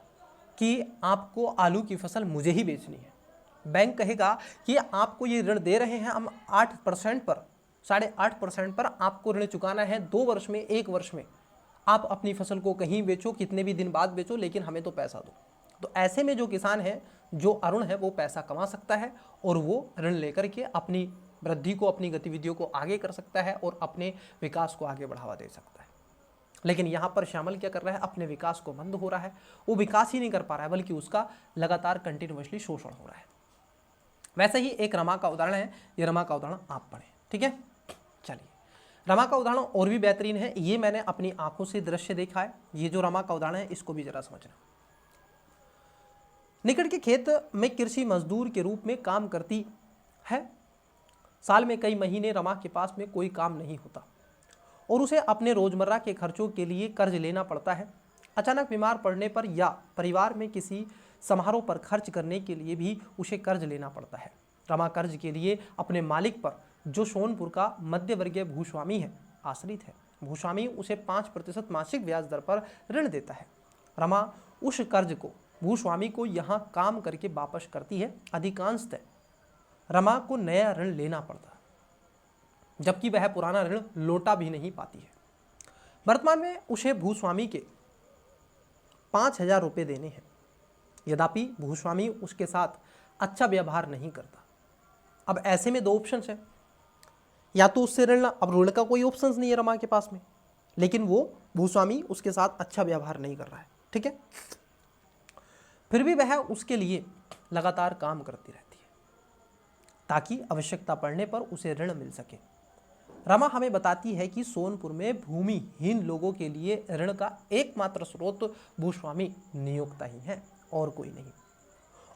कि आपको आलू की फसल मुझे ही बेचनी है। बैंक कहेगा कि आपको ये ऋण दे रहे हैं हम 8% पर, 8.5% पर आपको ऋण चुकाना है 2 वर्ष में, 1 वर्ष में। आप अपनी फसल को कहीं बेचो, कितने भी दिन बाद बेचो, लेकिन हमें तो पैसा दो। तो ऐसे में जो किसान है, जो अरुण है, वो पैसा कमा सकता है और वो ऋण लेकर के अपनी वृद्धि को, अपनी गतिविधियों को आगे कर सकता है और अपने विकास को आगे बढ़ावा दे सकता है। लेकिन यहाँ पर श्यामल क्या कर रहा है, अपने विकास को मंद हो रहा है। वो विकास ही नहीं कर पा रहा है बल्कि उसका लगातार कंटिन्यूअसली शोषण हो रहा है। वैसे ही एक रमा का उदाहरण है, ये रमा का उदाहरण आप पढ़ें, ठीक है। रमा का उदाहरण और भी बेहतरीन है, ये मैंने अपनी आंखों से दृश्य देखा है। ये जो रमा का उदाहरण है इसको भी जरा समझना। निकट के खेत में कृषि मजदूर के रूप में काम करती है। साल में कई महीने रमा के पास में कोई काम नहीं होता और उसे अपने रोजमर्रा के खर्चों के लिए कर्ज लेना पड़ता है। अचानक बीमार पड़ने पर या परिवार में किसी समारोह पर खर्च करने के लिए भी उसे कर्ज लेना पड़ता है। रमा कर्ज के लिए अपने मालिक पर, जो सोनपुर का मध्यवर्गीय भूस्वामी है, आश्रित है। भूस्वामी उसे 5% मासिक ब्याज दर पर ऋण देता है। रमा उस कर्ज को भूस्वामी को यहाँ काम करके वापस करती है। अधिकांशतः रमा को नया ऋण लेना पड़ता है, जबकि वह पुराना ऋण लौटा भी नहीं पाती है। वर्तमान में उसे भूस्वामी के 5,000 रुपये देने हैं। यद्यपि भूस्वामी उसके साथ अच्छा व्यवहार नहीं करता। अब ऐसे में दो ऑप्शन है, या तो उससे ऋण, अब ऋण का कोई ऑप्शन नहीं है रमा के पास में, लेकिन वो भूस्वामी उसके साथ अच्छा व्यवहार नहीं कर रहा है, ठीक है। फिर भी वह उसके लिए लगातार काम करती रहती है ताकि आवश्यकता पड़ने पर उसे ऋण मिल सके। रमा हमें बताती है कि सोनपुर में भूमिहीन लोगों के लिए ऋण का एकमात्र स्रोत भूस्वामी नियोक्ता ही है और कोई नहीं।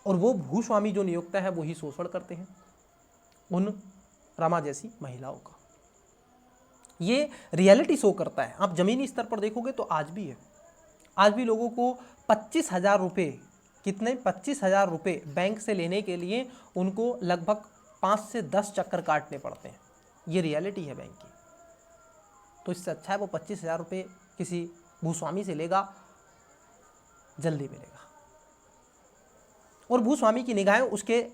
और वो भूस्वामी जो नियोक्ता है वो ही शोषण करते हैं उन रमा जैसी महिलाओं का। ये रियलिटी शो करता है। आप जमीनी स्तर पर देखोगे तो आज भी है। आज भी लोगों को 25,000 रुपये, कितने 25,000 रुपये बैंक से लेने के लिए उनको लगभग 5 से 10 चक्कर काटने पड़ते हैं। ये रियलिटी है बैंक की। तो इससे अच्छा है वो 25,000 रुपये किसी भूस्वामी से लेगा, जल्दी मिलेगा। और भूस्वामी की निगाहें उसके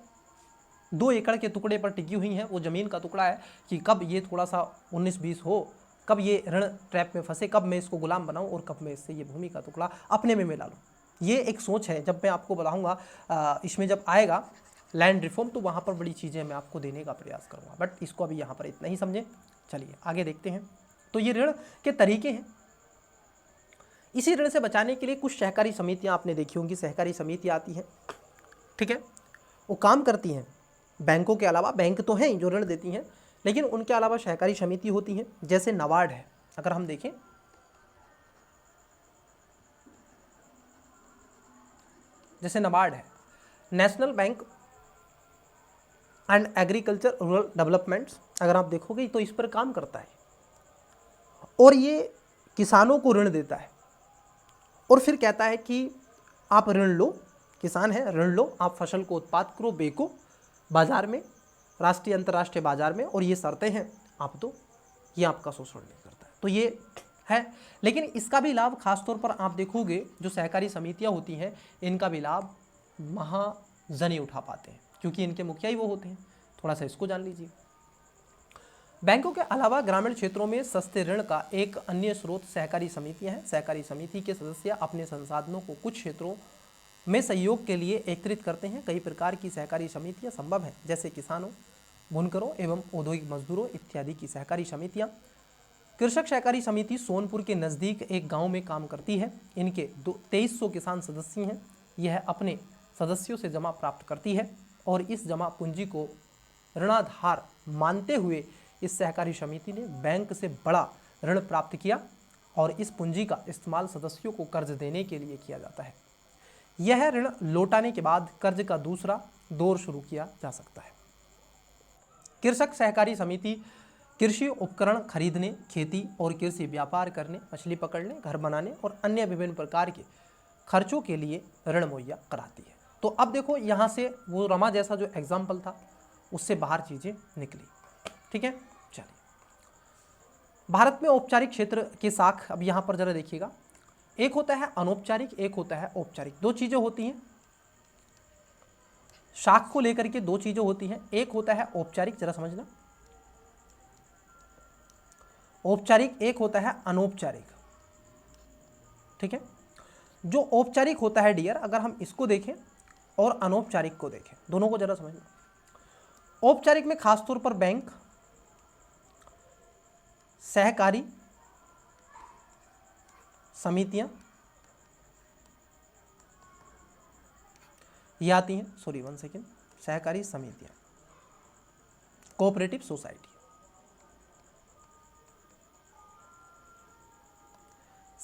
2 एकड़ के टुकड़े पर टिकी हुई हैं। वो ज़मीन का टुकड़ा है कि कब ये थोड़ा सा 19-20 हो, कब ये ऋण ट्रैप में फंसे, कब मैं इसको गुलाम बनाऊं और कब मैं इससे ये भूमि का टुकड़ा अपने में मिला लूँ। ये एक सोच है। जब मैं आपको बताऊंगा इसमें जब आएगा लैंड रिफॉर्म, तो वहाँ पर बड़ी चीज़ें मैं आपको देने का प्रयास करूँगा, बट इसको अभी यहाँ पर इतना ही समझें। चलिए आगे देखते हैं। तो ये ऋण के तरीके हैं। इसी ऋण से बचाने के लिए कुछ सहकारी समितियाँ आपने देखी होंगी। सहकारी समितियाँ आती हैं, ठीक है, वो काम करती हैं बैंकों के अलावा। बैंक तो हैं जो ऋण देती हैं, लेकिन उनके अलावा सहकारी समिति होती हैं। जैसे नाबार्ड है, अगर हम देखें, जैसे नाबार्ड है, national bank and agriculture rural developments, अगर आप देखोगे तो इस पर काम करता है और ये किसानों को ऋण देता है और फिर कहता है कि आप ऋण लो, किसान है ऋण लो, आप फसल को उत्पाद करो, बेचो बाजार में, राष्ट्रीय अंतर्राष्ट्रीय बाजार में, और ये शर्तें हैं आप दो। ये आपका शोषण नहीं करता है। तो ये है। लेकिन इसका भी लाभ खासतौर पर आप देखोगे जो सहकारी समितियां होती हैं, इनका भी लाभ महाजन ही उठा पाते हैं, क्योंकि इनके मुखिया ही वो होते हैं। थोड़ा सा इसको जान लीजिए। बैंकों के अलावा ग्रामीण क्षेत्रों में सस्ते ऋण का एक अन्य स्रोत सहकारी समितियां हैं। सहकारी समिति के सदस्य अपने संसाधनों को कुछ क्षेत्रों में सहयोग के लिए एकत्रित करते हैं। कई प्रकार की सहकारी समितियां संभव हैं, जैसे किसानों, बुनकरों एवं औद्योगिक मजदूरों इत्यादि की सहकारी समितियां। कृषक सहकारी समिति सोनपुर के नज़दीक एक गांव में काम करती है। इनके 2300 किसान सदस्य हैं। यह अपने सदस्यों से जमा प्राप्त करती है और इस जमा पूंजी को ऋणाधार मानते हुए इस सहकारी समिति ने बैंक से बड़ा ऋण प्राप्त किया और इस पूंजी का इस्तेमाल सदस्यों को कर्ज देने के लिए किया जाता है। यह ऋण लौटाने के बाद कर्ज का दूसरा दौर शुरू किया जा सकता है। कृषक सहकारी समिति कृषि उपकरण खरीदने, खेती और कृषि व्यापार करने, मछली पकड़ने, घर बनाने और अन्य विभिन्न प्रकार के खर्चों के लिए ऋण मुहैया कराती है। तो अब देखो यहाँ से वो रमा जैसा जो एग्जाम्पल था उससे बाहर चीज़ें निकली, ठीक है। चलिए, भारत में औपचारिक क्षेत्र के शाख अब यहाँ पर जरा देखिएगा। एक होता है अनौपचारिक, एक होता है औपचारिक। दो चीज़ें होती हैं शाख को लेकर के, दो चीज़ें होती हैं। एक होता है औपचारिक, जरा समझना, औपचारिक, एक होता है अनौपचारिक, ठीक है। जो औपचारिक होता है डियर, अगर हम इसको देखें और अनौपचारिक को देखें, दोनों को जरा समझना। औपचारिक में खासतौर पर बैंक, सहकारी समितियां ये आती हैं, सॉरी 1 सेकेंड, सहकारी समितियां, कोऑपरेटिव सोसाइटी,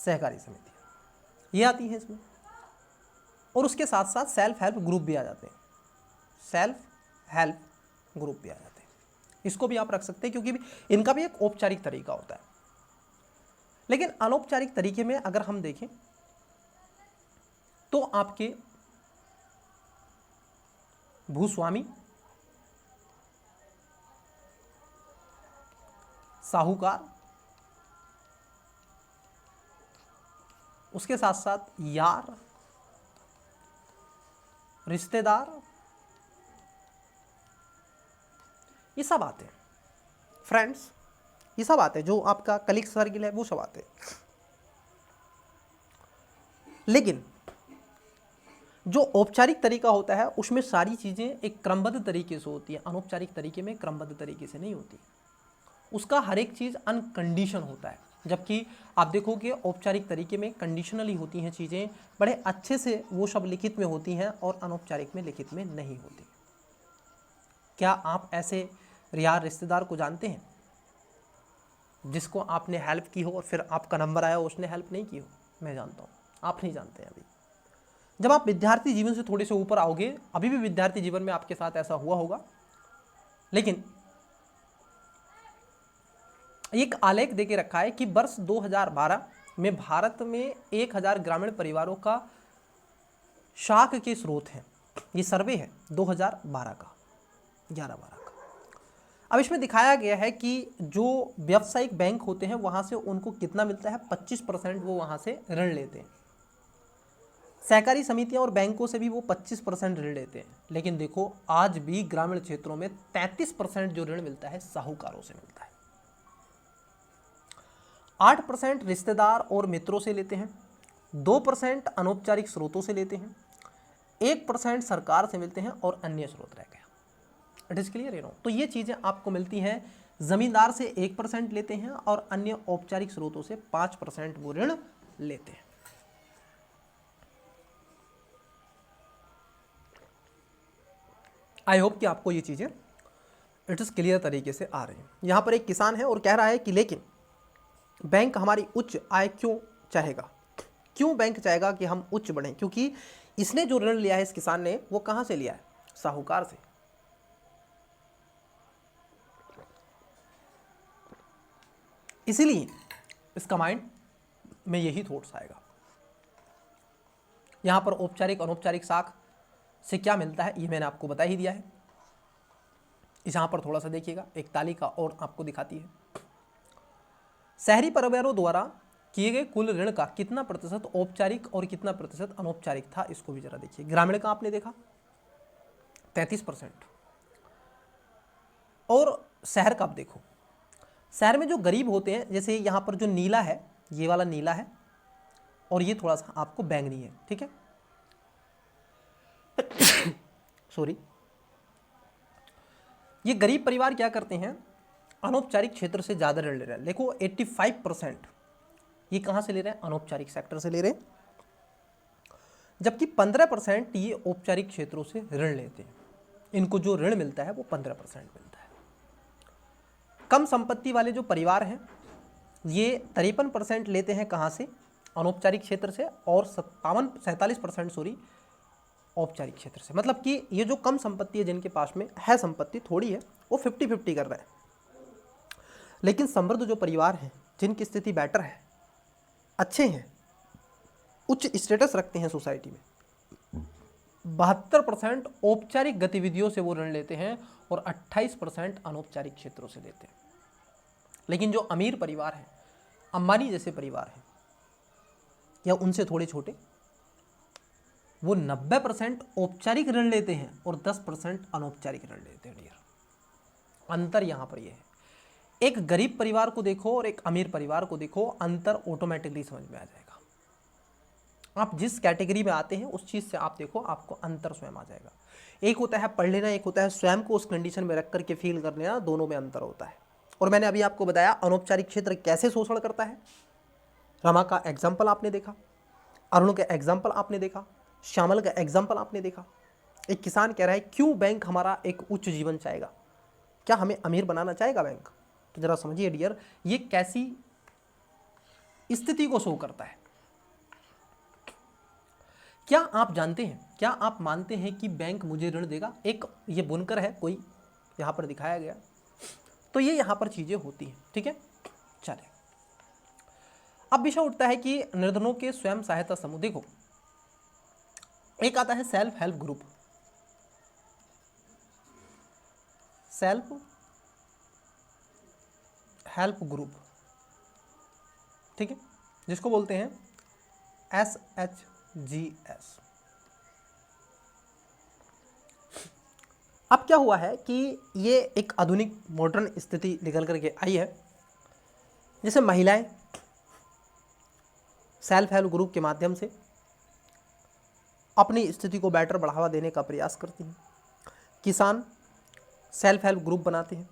सहकारी समिति ये आती है इसमें, और उसके साथ साथ सेल्फ हेल्प ग्रुप भी आ जाते हैं, सेल्फ हेल्प ग्रुप भी आ जाते हैं। इसको भी आप रख सकते हैं क्योंकि इनका भी एक औपचारिक तरीका होता है। लेकिन अनौपचारिक तरीके में अगर हम देखें तो आपके भूस्वामी, साहूकार, उसके साथ साथ यार, रिश्तेदार, ये सब आते हैं। फ्रेंड्स, ये सब आते हैं, जो आपका कलीग सर्किल है वो सब आते हैं। लेकिन जो औपचारिक तरीका होता है उसमें सारी चीज़ें एक क्रमबद्ध तरीके से होती है, अनौपचारिक तरीके में क्रमबद्ध तरीके से नहीं होती। उसका हर एक चीज़ अनकंडीशन होता है, जबकि आप देखोगे औपचारिक तरीके में कंडीशनली होती हैं चीज़ें, बड़े अच्छे से वो सब लिखित में होती हैं और अनौपचारिक में लिखित में नहीं होती। क्या आप ऐसे यार रिश्तेदार को जानते हैं जिसको आपने हेल्प की हो और फिर आपका नंबर आया उसने हेल्प नहीं की हो? मैं जानता हूँ, आप नहीं जानते हैं। अभी जब आप विद्यार्थी जीवन से थोड़े से ऊपर आओगे, अभी भी विद्यार्थी जीवन में आपके साथ ऐसा हुआ होगा, लेकिन एक आलेख देके रखा है कि वर्ष 2012 में भारत में 1000 ग्रामीण परिवारों का शाख के स्रोत हैं। ये सर्वे है 2012 का, 11-12 का। अब इसमें दिखाया गया है कि जो व्यावसायिक बैंक होते हैं वहाँ से उनको कितना मिलता है, 25% वो वहाँ से ऋण लेते हैं। सहकारी समितियाँ और बैंकों से भी वो 25% ऋण लेते हैं। लेकिन देखो आज भी ग्रामीण क्षेत्रों में 33% जो ऋण मिलता है साहूकारों से मिलता है। 8% रिश्तेदार और मित्रों से लेते हैं, 2% अनौपचारिक स्रोतों से लेते हैं, 1% सरकार से मिलते हैं और अन्य स्रोत रह गया। इट इज क्लियर, तो ये चीज़ें आपको मिलती हैं। जमींदार से 1% लेते हैं और अन्य औपचारिक स्रोतों से 5% वो ऋण लेते हैं। आई होप कि आपको ये चीज़ें इट इज क्लियर तरीके से आ रही हैं। यहाँ पर एक किसान है और कह रहा है कि लेकिन बैंक हमारी उच्च आय क्यों चाहेगा? क्यों बैंक चाहेगा कि हम उच्च बढ़ें? क्योंकि इसने जो ऋण लिया है इस किसान ने, वो कहाँ से लिया है? साहूकार से। इसीलिए इसका माइंड में यही थॉट्स आएगा। यहाँ पर औपचारिक अनौपचारिक शाख से क्या मिलता है ये मैंने आपको बता ही दिया है। इस यहाँ पर थोड़ा सा देखिएगा, एक तालिका और आपको दिखाती है। शहरी परिवारों द्वारा किए गए कुल ऋण का कितना प्रतिशत औपचारिक और कितना प्रतिशत अनौपचारिक था, इसको भी जरा देखिए। ग्रामीण का आपने देखा 33%, और शहर का आप देखो। शहर में जो गरीब होते हैं, जैसे यहाँ पर जो नीला है, ये वाला नीला है और ये थोड़ा सा आपको बैंगनी है, ठीक है सॉरी। ये गरीब परिवार क्या करते हैं, अनौपचारिक क्षेत्र से ज़्यादा ऋण ले रहे हैं। देखो 85% ये कहाँ से ले रहे हैं? अनौपचारिक सेक्टर से ले रहे हैं, जबकि 15% ये औपचारिक क्षेत्रों से ऋण लेते हैं। इनको जो ऋण मिलता है वो 15% मिलता है। कम संपत्ति वाले जो परिवार हैं ये 53% लेते हैं कहाँ से? अनौपचारिक क्षेत्र से, और 47% औपचारिक क्षेत्र से। मतलब कि ये जो कम संपत्ति है, जिनके पास में है संपत्ति थोड़ी है, वो 50-50 कर रहे हैं। लेकिन समृद्ध जो परिवार हैं, जिनकी स्थिति बेटर है, अच्छे हैं, उच्च स्टेटस रखते हैं सोसाइटी में, 72% औपचारिक गतिविधियों से वो ऋण लेते हैं और 28% अनौपचारिक क्षेत्रों से लेते हैं। लेकिन जो अमीर परिवार हैं, अंबानी जैसे परिवार हैं या उनसे थोड़े छोटे, वो 90% औपचारिक ऋण लेते हैं और 10% अनौपचारिक ऋण लेते हैं। डियर, अंतर यहाँ पर ये है। एक गरीब परिवार को देखो और एक अमीर परिवार को देखो, अंतर ऑटोमेटिकली समझ में आ जाएगा। आप जिस कैटेगरी में आते हैं उस चीज़ से आप देखो, आपको अंतर स्वयं आ जाएगा। एक होता है पढ़ लेना, एक होता है स्वयं को उस कंडीशन में रख करके फील कर लेना, दोनों में अंतर होता है। और मैंने अभी आपको बताया अनौपचारिक क्षेत्र कैसे शोषण करता है। रमा का एग्जाम्पल आपने देखा, अरुण का एग्जाम्पल आपने देखा, श्यामल का एग्जाम्पल आपने देखा। एक किसान कह रहा है क्यों बैंक हमारा एक उच्च जीवन चाहेगा, क्या हमें अमीर बनाना चाहेगा बैंक? तो जरा समझिए डियर, ये कैसी स्थिति को शो करता है। क्या आप जानते हैं, क्या आप मानते हैं कि बैंक मुझे ऋण देगा? एक ये बुनकर है कोई, यहाँ पर दिखाया गया, तो ये यहाँ पर चीज़ें होती हैं। ठीक है, चलिए अब विषय उठता है कि निर्धनों के स्वयं सहायता समूह। देखो, एक आता है self help group, self help group, ठीक है, जिसको बोलते हैं SHGS। अब क्या हुआ है कि ये एक आधुनिक मॉडर्न स्थिति निकल करके आई है, जैसे महिलाएं सेल्फ हेल्प ग्रुप के माध्यम से अपनी स्थिति को बेटर बढ़ावा देने का प्रयास करती हैं, किसान सेल्फ हेल्प ग्रुप बनाते हैं,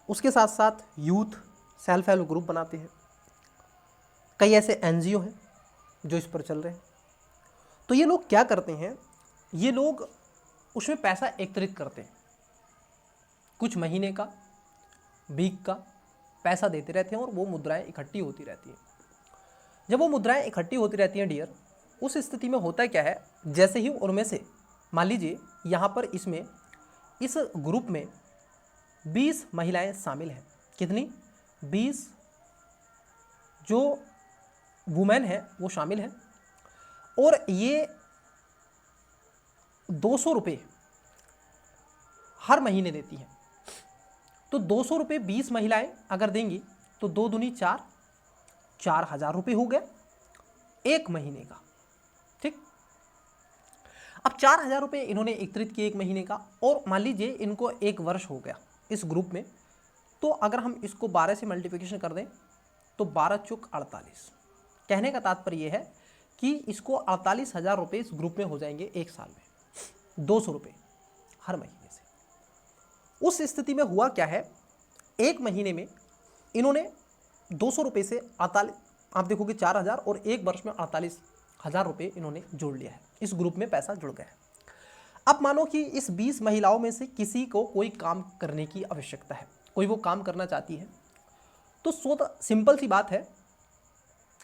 उसके साथ साथ यूथ सेल्फ हेल्प ग्रुप बनाते हैं, कई ऐसे NGO हैं जो इस पर चल रहे हैं। तो ये लोग क्या करते हैं, ये लोग उसमें पैसा एकत्रित करते हैं, कुछ महीने का, वीक का पैसा देते रहते हैं और वो मुद्राएं इकट्ठी होती रहती हैं। जब वो मुद्राएं इकट्ठी होती रहती हैं डियर, उस स्थिति में होता क्या है, जैसे ही उनमें से मान लीजिए यहाँ पर इसमें इस ग्रुप में 20 महिलाएं शामिल हैं। कितनी? 20 जो वुमेन है वो शामिल हैं, और ये 200 रुपये हर महीने देती हैं। तो 200 रुपये 20 महिलाएं अगर देंगी तो 2 दूनी 4, 4,000 रुपये हो गया एक महीने का। ठीक, अब 4,000 रुपये इन्होंने एकत्रित किए एक महीने का, और मान लीजिए इनको 1 वर्ष हो गया इस ग्रुप में, तो अगर हम इसको 12 से मल्टीप्लिकेशन कर दें तो 12 चौक 48। कहने का तात्पर्य यह है कि इसको 48,000 रुपये इस ग्रुप में हो जाएंगे एक साल में, 200 रुपये हर महीने से। उस स्थिति में हुआ क्या है, एक महीने में इन्होंने 200 रुपये से 48, आप देखोगे 4,000, और एक वर्ष में 48,000 रुपये इन्होंने जोड़ लिया है, इस ग्रुप में पैसा जुड़ गया है। अब मानो कि इस 20 महिलाओं में से किसी को कोई काम करने की आवश्यकता है, कोई वो काम करना चाहती है, तो सिंपल सी बात है,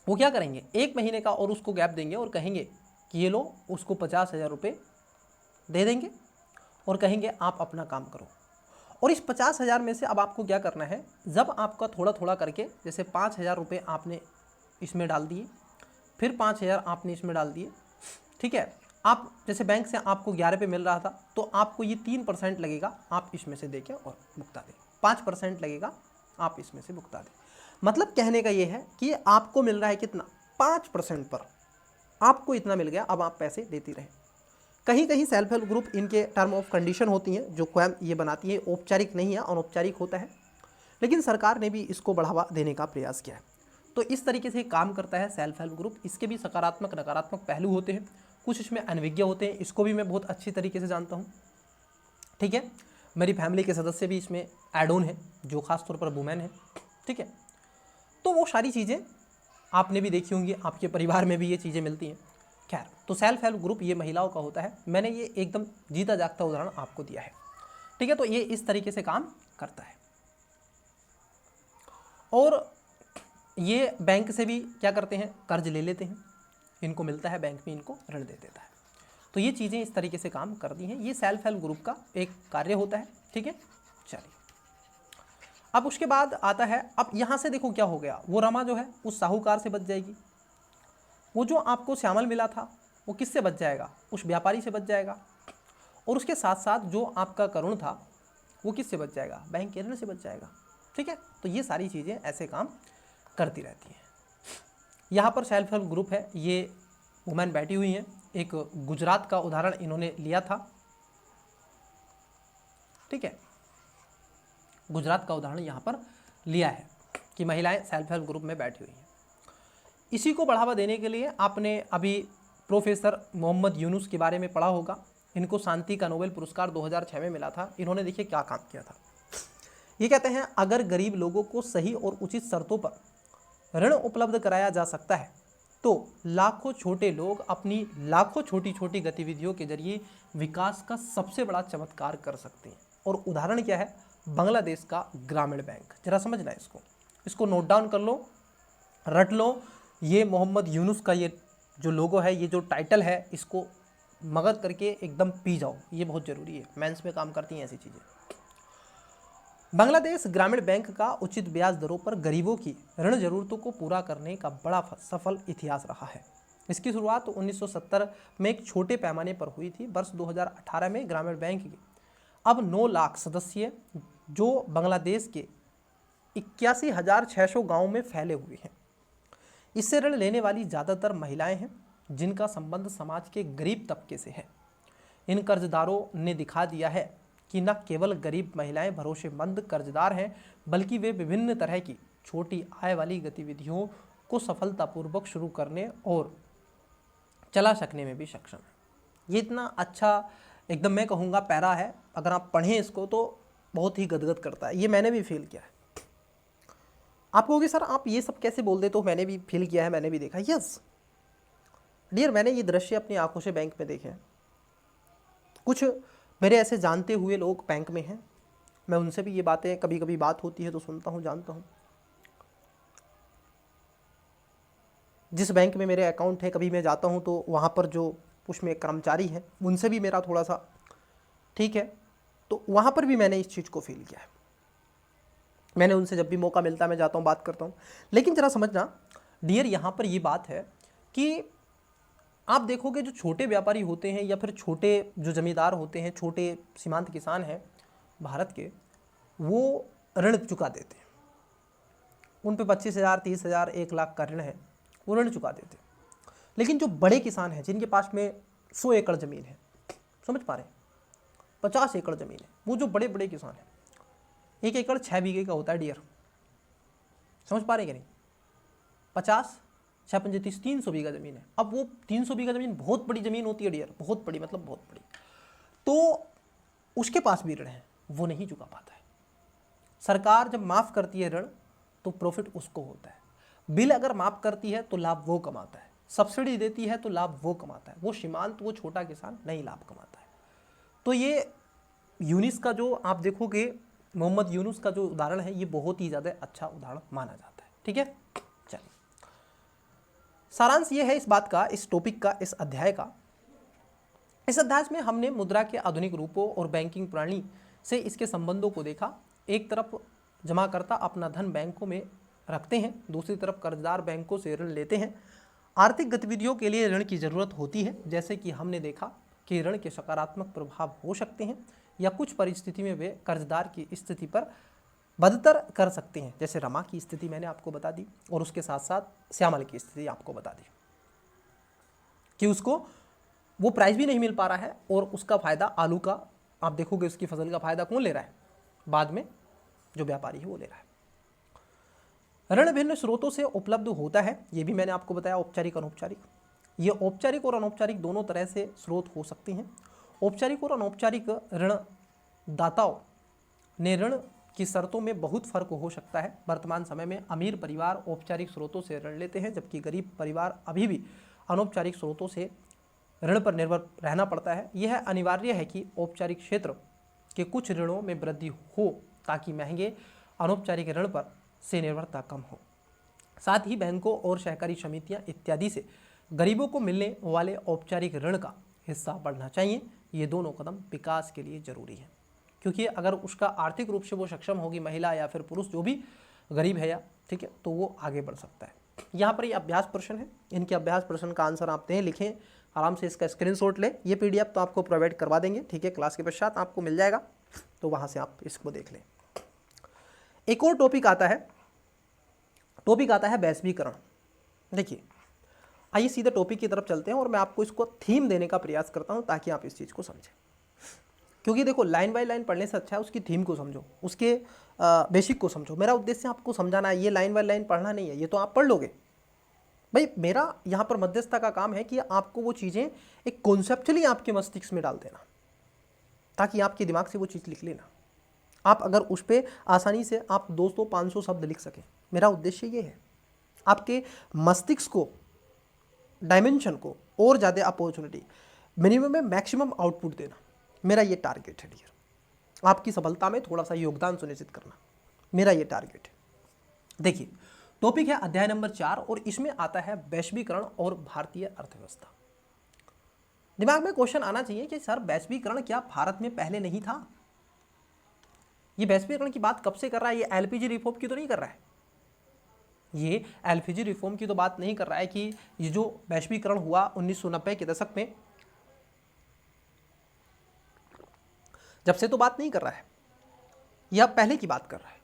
वो क्या करेंगे, एक महीने का और उसको गैप देंगे और कहेंगे कि ये लो, उसको 50,000 रुपये दे देंगे और कहेंगे आप अपना काम करो। और इस 50,000 में से अब आपको क्या करना है, जब आपका थोड़ा थोड़ा करके, जैसे 5,000 रुपये आपने इसमें डाल दिए, फिर 5,000 आपने इसमें डाल दिए, ठीक है, आप जैसे बैंक से आपको 11 पे मिल रहा था, तो आपको ये 3% लगेगा, आप इसमें से देके और भुगता दें, 5% लगेगा, आप इसमें से भुगता दें। मतलब कहने का ये है कि आपको मिल रहा है कितना, 5% पर आपको इतना मिल गया, अब आप पैसे देती रहे। कहीं कहीं सेल्फ हेल्प ग्रुप इनके टर्म ऑफ कंडीशन होती हैं जो स्वयं ये बनाती है, औपचारिक नहीं है, अनौपचारिक होता है, लेकिन सरकार ने भी इसको बढ़ावा देने का प्रयास किया है। तो इस तरीके से काम करता है सेल्फ हेल्प ग्रुप। इसके भी सकारात्मक नकारात्मक पहलू होते हैं, कुछ इसमें अनभिज्ञ होते हैं, इसको भी मैं बहुत अच्छी तरीके से जानता हूँ। ठीक है, मेरी फैमिली के सदस्य भी इसमें ऐड ऑन है जो खासतौर पर वुमेन है। ठीक है, तो वो सारी चीज़ें आपने भी देखी होंगी, आपके परिवार में भी ये चीज़ें मिलती हैं। खैर, तो सेल्फ हेल्प ग्रुप ये महिलाओं का होता है। मैंने ये एकदम जीता जागता उदाहरण आपको दिया है। ठीक है, तो ये इस तरीके से काम करता है। और ये बैंक से भी क्या करते हैं, कर्ज ले लेते हैं, इनको मिलता है, बैंक में इनको ऋण दे देता है। तो ये चीज़ें इस तरीके से काम करती हैं। ये सेल्फ हेल्प ग्रुप का एक कार्य होता है। ठीक है, चलिए अब उसके बाद आता है, अब यहाँ से देखो क्या हो गया, वो रमा जो है उस साहूकार से बच जाएगी, वो जो आपको श्यामल मिला था वो किससे बच जाएगा, उस व्यापारी से बच जाएगा, और उसके साथ साथ जो आपका करुण था वो किससे बच जाएगा, बैंक के ऋण से बच जाएगा। ठीक है, तो ये सारी चीज़ें ऐसे काम करती रहती हैं। यहाँ पर सेल्फ हेल्प ग्रुप है, ये वुमेन बैठी हुई हैं, एक गुजरात का उदाहरण इन्होंने लिया था। ठीक है, गुजरात का उदाहरण यहाँ पर लिया है कि महिलाएं सेल्फ हेल्प ग्रुप में बैठी हुई हैं। इसी को बढ़ावा देने के लिए आपने अभी प्रोफेसर मोहम्मद यूनुस के बारे में पढ़ा होगा। इनको शांति का नोबेल पुरस्कार 2006 में मिला था। इन्होंने देखिए क्या काम किया था। ये कहते हैं, अगर गरीब लोगों को सही और उचित शर्तों पर ऋण उपलब्ध कराया जा सकता है तो लाखों छोटे लोग अपनी लाखों छोटी छोटी गतिविधियों के जरिए विकास का सबसे बड़ा चमत्कार कर सकते हैं। और उदाहरण क्या है, बांग्लादेश का ग्रामीण बैंक। जरा समझना इसको नोट डाउन कर लो। रट लो, ये मोहम्मद यूनुस का ये जो लोगो है, ये जो टाइटल है, इसको मगज करके एकदम पी जाओ, ये बहुत ज़रूरी है, मेंस में काम करती हैं ऐसी चीज़ें। बांग्लादेश ग्रामीण बैंक का उचित ब्याज दरों पर गरीबों की ऋण जरूरतों को पूरा करने का बड़ा सफल इतिहास रहा है। इसकी शुरुआत 1970 में एक छोटे पैमाने पर हुई थी। वर्ष 2018 में ग्रामीण बैंक के अब 9 लाख सदस्य जो बांग्लादेश के 81,600 गाँव में फैले हुए हैं। इससे ऋण लेने वाली ज़्यादातर महिलाएं हैं, जिनका संबंध समाज के गरीब तबके से है। इन कर्जदारों ने दिखा दिया है कि न केवल गरीब महिलाएं भरोसेमंद कर्जदार हैं, बल्कि वे विभिन्न तरह की छोटी आय वाली गतिविधियों को सफलतापूर्वक शुरू करने और चला सकने में भी सक्षम है। ये इतना अच्छा एकदम मैं कहूँगा पैरा है, अगर आप पढ़ें इसको तो बहुत ही गदगद करता है। ये मैंने भी फील किया है। आप कहोगे सर आप ये सब कैसे बोल देते हो, मैंने भी फील किया है, मैंने भी देखा। यस डियर, मैंने ये दृश्य अपनी आंखों से बैंक में देखे हैं। कुछ मेरे ऐसे जानते हुए लोग बैंक में हैं, मैं उनसे भी ये बातें कभी कभी बात होती है तो सुनता हूँ, जानता हूँ। जिस बैंक में मेरे अकाउंट है, कभी मैं जाता हूँ तो वहाँ पर जो उसमें कर्मचारी हैं उनसे भी मेरा थोड़ा सा ठीक है, तो वहाँ पर भी मैंने इस चीज़ को फील किया है। मैंने उनसे जब भी मौका मिलता है मैं जाता हूँ, बात करता हूँ। लेकिन ज़रा समझना डियर, यहाँ पर ये बात है कि आप देखोगे जो छोटे व्यापारी होते हैं या फिर छोटे जो ज़मींदार होते हैं, छोटे सीमांत किसान हैं भारत के, वो ऋण चुका देते हैं। उन पे 25,000, 30,000, 1 लाख का ऋण है, वो ऋण चुका देते हैं। लेकिन जो बड़े किसान हैं, जिनके पास में 100 एकड़ ज़मीन है, समझ पा रहे हैं, 50 एकड़ ज़मीन है, वो जो बड़े बड़े किसान हैं, 1 एकड़ 6 बीघे का होता है डियर, समझ पा रहे हैं कि नहीं? 50, 6 पंजे 30, 300 बीघा ज़मीन है। अब वो 300 बीघा ज़मीन बहुत बड़ी ज़मीन होती है डियर, बहुत बड़ी, मतलब बहुत बड़ी। तो उसके पास भी ऋण है, वो नहीं चुका पाता है। सरकार जब माफ़ करती है ऋण तो प्रॉफिट उसको होता है। बिल अगर माफ़ करती है तो लाभ वो कमाता है, सब्सिडी देती है तो लाभ वो कमाता है। वो सीमांत, वो छोटा किसान नहीं लाभ कमाता है। तो ये यूनिस का जो आप देखोगे, मोहम्मद यूनुस का जो उदाहरण है, ये बहुत ही ज़्यादा अच्छा उदाहरण माना जाता है। ठीक है, चलिए सारांश ये है इस बात का, इस टॉपिक का, इस अध्याय का। इस अध्याय में हमने मुद्रा के आधुनिक रूपों और बैंकिंग प्रणाली से इसके संबंधों को देखा। एक तरफ जमाकर्ता अपना धन बैंकों में रखते हैं, दूसरी तरफ कर्जदार बैंकों से ऋण लेते हैं। आर्थिक गतिविधियों के लिए ऋण की ज़रूरत होती है, जैसे कि हमने देखा कि ऋण के सकारात्मक प्रभाव हो सकते हैं या कुछ परिस्थिति में वे कर्जदार की स्थिति पर बदतर कर सकते हैं, जैसे रमा की स्थिति मैंने आपको बता दी, और उसके साथ साथ श्यामल की स्थिति आपको बता दी कि उसको वो प्राइस भी नहीं मिल पा रहा है और उसका फ़ायदा आलू का, आप देखोगे उसकी फसल का फ़ायदा कौन ले रहा है? बाद में जो व्यापारी है वो ले रहा है। ऋण भिन्न स्रोतों से उपलब्ध होता है, ये भी मैंने आपको बताया, औपचारिक अनौपचारिक। ये औपचारिक और अनौपचारिक दोनों तरह से स्रोत हो सकते हैं। औपचारिक और अनौपचारिक ऋण दाताओं ने ऋण की शर्तों में बहुत फर्क हो सकता है। वर्तमान समय में अमीर परिवार औपचारिक स्रोतों से ऋण लेते हैं, जबकि गरीब परिवार अभी भी अनौपचारिक स्रोतों से ऋण पर निर्भर रहना पड़ता है। यह अनिवार्य है कि औपचारिक क्षेत्र के कुछ ऋणों में वृद्धि हो ताकि महंगे अनौपचारिक ऋण पर से निर्भरता कम हो। साथ ही बैंकों और सहकारी समितियां इत्यादि से गरीबों को मिलने वाले औपचारिक ऋण का हिस्सा बढ़ना चाहिए। ये दोनों कदम विकास के लिए जरूरी है, क्योंकि अगर उसका आर्थिक रूप से वो सक्षम होगी, महिला या फिर पुरुष जो भी गरीब है या ठीक है, तो वो आगे बढ़ सकता है। यहाँ पर ये अभ्यास प्रश्न है, इनके अभ्यास प्रश्न का आंसर आप दें, लिखें, आराम से इसका स्क्रीनशॉट लें। ये पीडीएफ तो आपको प्रोवाइड करवा देंगे, ठीक है, क्लास के पश्चात आपको मिल जाएगा, तो वहाँ से आप इसको देख लें। एक और टॉपिक आता है वैश्वीकरण। देखिए, आइए सीधे टॉपिक की तरफ चलते हैं और मैं आपको इसको थीम देने का प्रयास करता हूं ताकि आप इस चीज़ को समझें। क्योंकि देखो, लाइन बाय लाइन पढ़ने से अच्छा है उसकी थीम को समझो, उसके बेसिक को समझो। मेरा उद्देश्य आपको समझाना है, ये लाइन बाय लाइन पढ़ना नहीं है, ये तो आप पढ़ लोगे भाई। मेरा यहाँ पर मध्यस्थता का काम है कि आपको वो चीज़ें एक कॉन्सेप्चुअली आपके मस्तिष्क में डाल देना, ताकि आपके दिमाग से वो चीज़ लिख लेना। आप अगर उस पर आसानी से आप 200-500 शब्द लिख सकें, मेरा उद्देश्य ये है आपके मस्तिष्क को, डायमेंशन को और ज़्यादा अपॉर्चुनिटी, मिनिमम में मैक्सिमम आउटपुट देना, मेरा ये टारगेट है डियर। आपकी सफलता में थोड़ा सा योगदान सुनिश्चित करना, मेरा ये टारगेट है। देखिए, टॉपिक है अध्याय नंबर 4 और इसमें आता है वैश्वीकरण और भारतीय अर्थव्यवस्था। दिमाग में क्वेश्चन आना चाहिए कि सर वैश्वीकरण क्या भारत में पहले नहीं था? ये वैश्वीकरण की बात कब से कर रहा है? ये एलपीजी रिफॉर्म की तो नहीं कर रहा है। ये एलपीजी रिफॉर्म की तो बात नहीं कर रहा है कि ये जो वैश्वीकरण हुआ 1990 के दशक में, जब से तो बात नहीं कर रहा है, यह पहले की बात कर रहा है।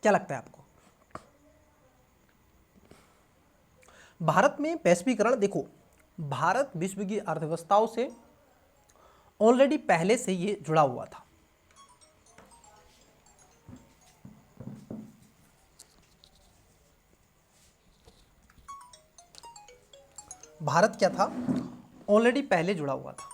क्या लगता है आपको? भारत में वैश्वीकरण, देखो भारत विश्व की अर्थव्यवस्थाओं से ऑलरेडी पहले से ये जुड़ा हुआ था। भारत क्या था? ऑलरेडी पहले जुड़ा हुआ था।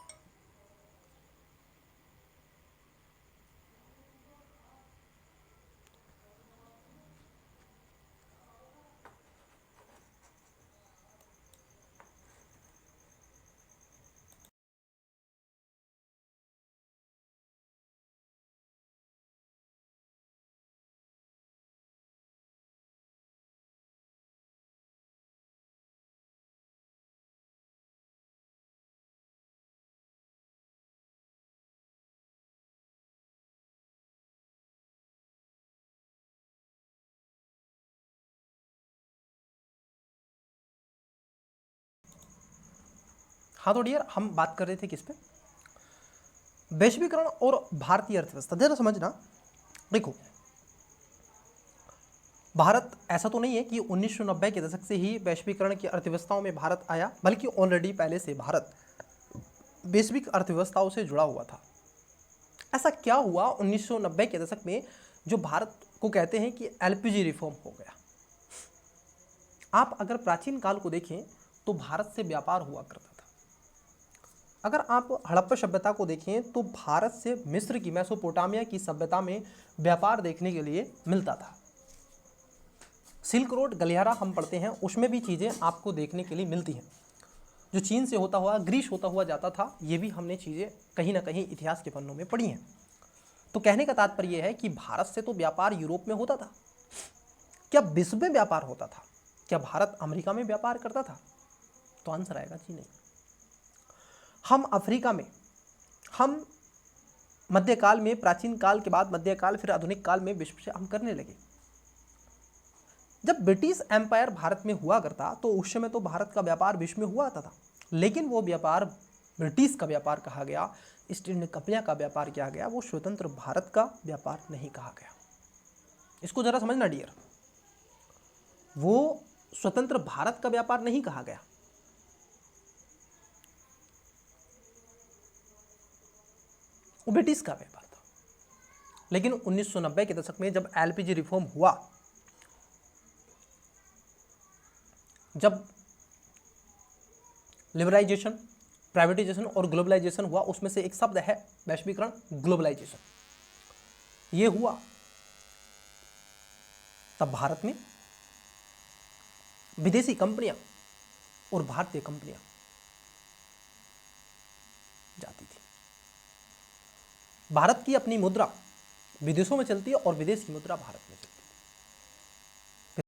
हाँ तो डियर, हम बात कर रहे थे किस पे? वैश्वीकरण और भारतीय अर्थव्यवस्था। जरा समझना, देखो भारत ऐसा तो नहीं है कि 1990 के दशक से ही वैश्वीकरण की अर्थव्यवस्थाओं में भारत आया, बल्कि ऑलरेडी पहले से भारत वैश्विक अर्थव्यवस्थाओं से जुड़ा हुआ था। ऐसा क्या हुआ 1990 के दशक में जो भारत को कहते हैं कि एलपीजी रिफॉर्म हो गया? आप अगर प्राचीन काल को देखें तो भारत से व्यापार हुआ करता था। अगर आप हड़प्पा सभ्यता को देखें तो भारत से मिस्र की, मेसोपोटामिया की सभ्यता में व्यापार देखने के लिए मिलता था। सिल्क रोड गलियारा हम पढ़ते हैं, उसमें भी चीज़ें आपको देखने के लिए मिलती हैं। जो चीन से होता हुआ, ग्रीस होता हुआ जाता था, ये भी हमने चीज़ें कहीं ना कहीं इतिहास के पन्नों में पढ़ी हैं। तो कहने का तात्पर्य यह है कि भारत से तो व्यापार यूरोप में होता था। क्या विश्व में व्यापार होता था? क्या भारत अमेरिका में व्यापार करता था? तो आंसर आएगा जी नहीं। हम अफ्रीका में, हम मध्यकाल में, प्राचीन काल के बाद मध्यकाल, फिर आधुनिक काल में विश्व से हम करने लगे। जब ब्रिटिश एम्पायर भारत में हुआ करता तो उस समय तो भारत का व्यापार विश्व में हुआ आता था, लेकिन वो व्यापार ब्रिटिश का व्यापार कहा गया, ईस्ट इंडिया कंपनियां का व्यापार किया गया, वो स्वतंत्र भारत का व्यापार नहीं कहा गया। इसको जरा समझना डियर, वो स्वतंत्र भारत का व्यापार नहीं कहा गया। वो ब्रिटिश का व्यापार था। लेकिन 1990 के दशक में जब एलपीजी रिफॉर्म हुआ, जब लिबरलाइजेशन, प्राइवेटाइजेशन और ग्लोबलाइजेशन हुआ, उसमें से एक शब्द है वैश्वीकरण, ग्लोबलाइजेशन। ये हुआ तब भारत में विदेशी कंपनियां और भारतीय कंपनियां जाती थी। भारत की अपनी मुद्रा विदेशों में चलती है और विदेश की मुद्रा भारत में चलती है।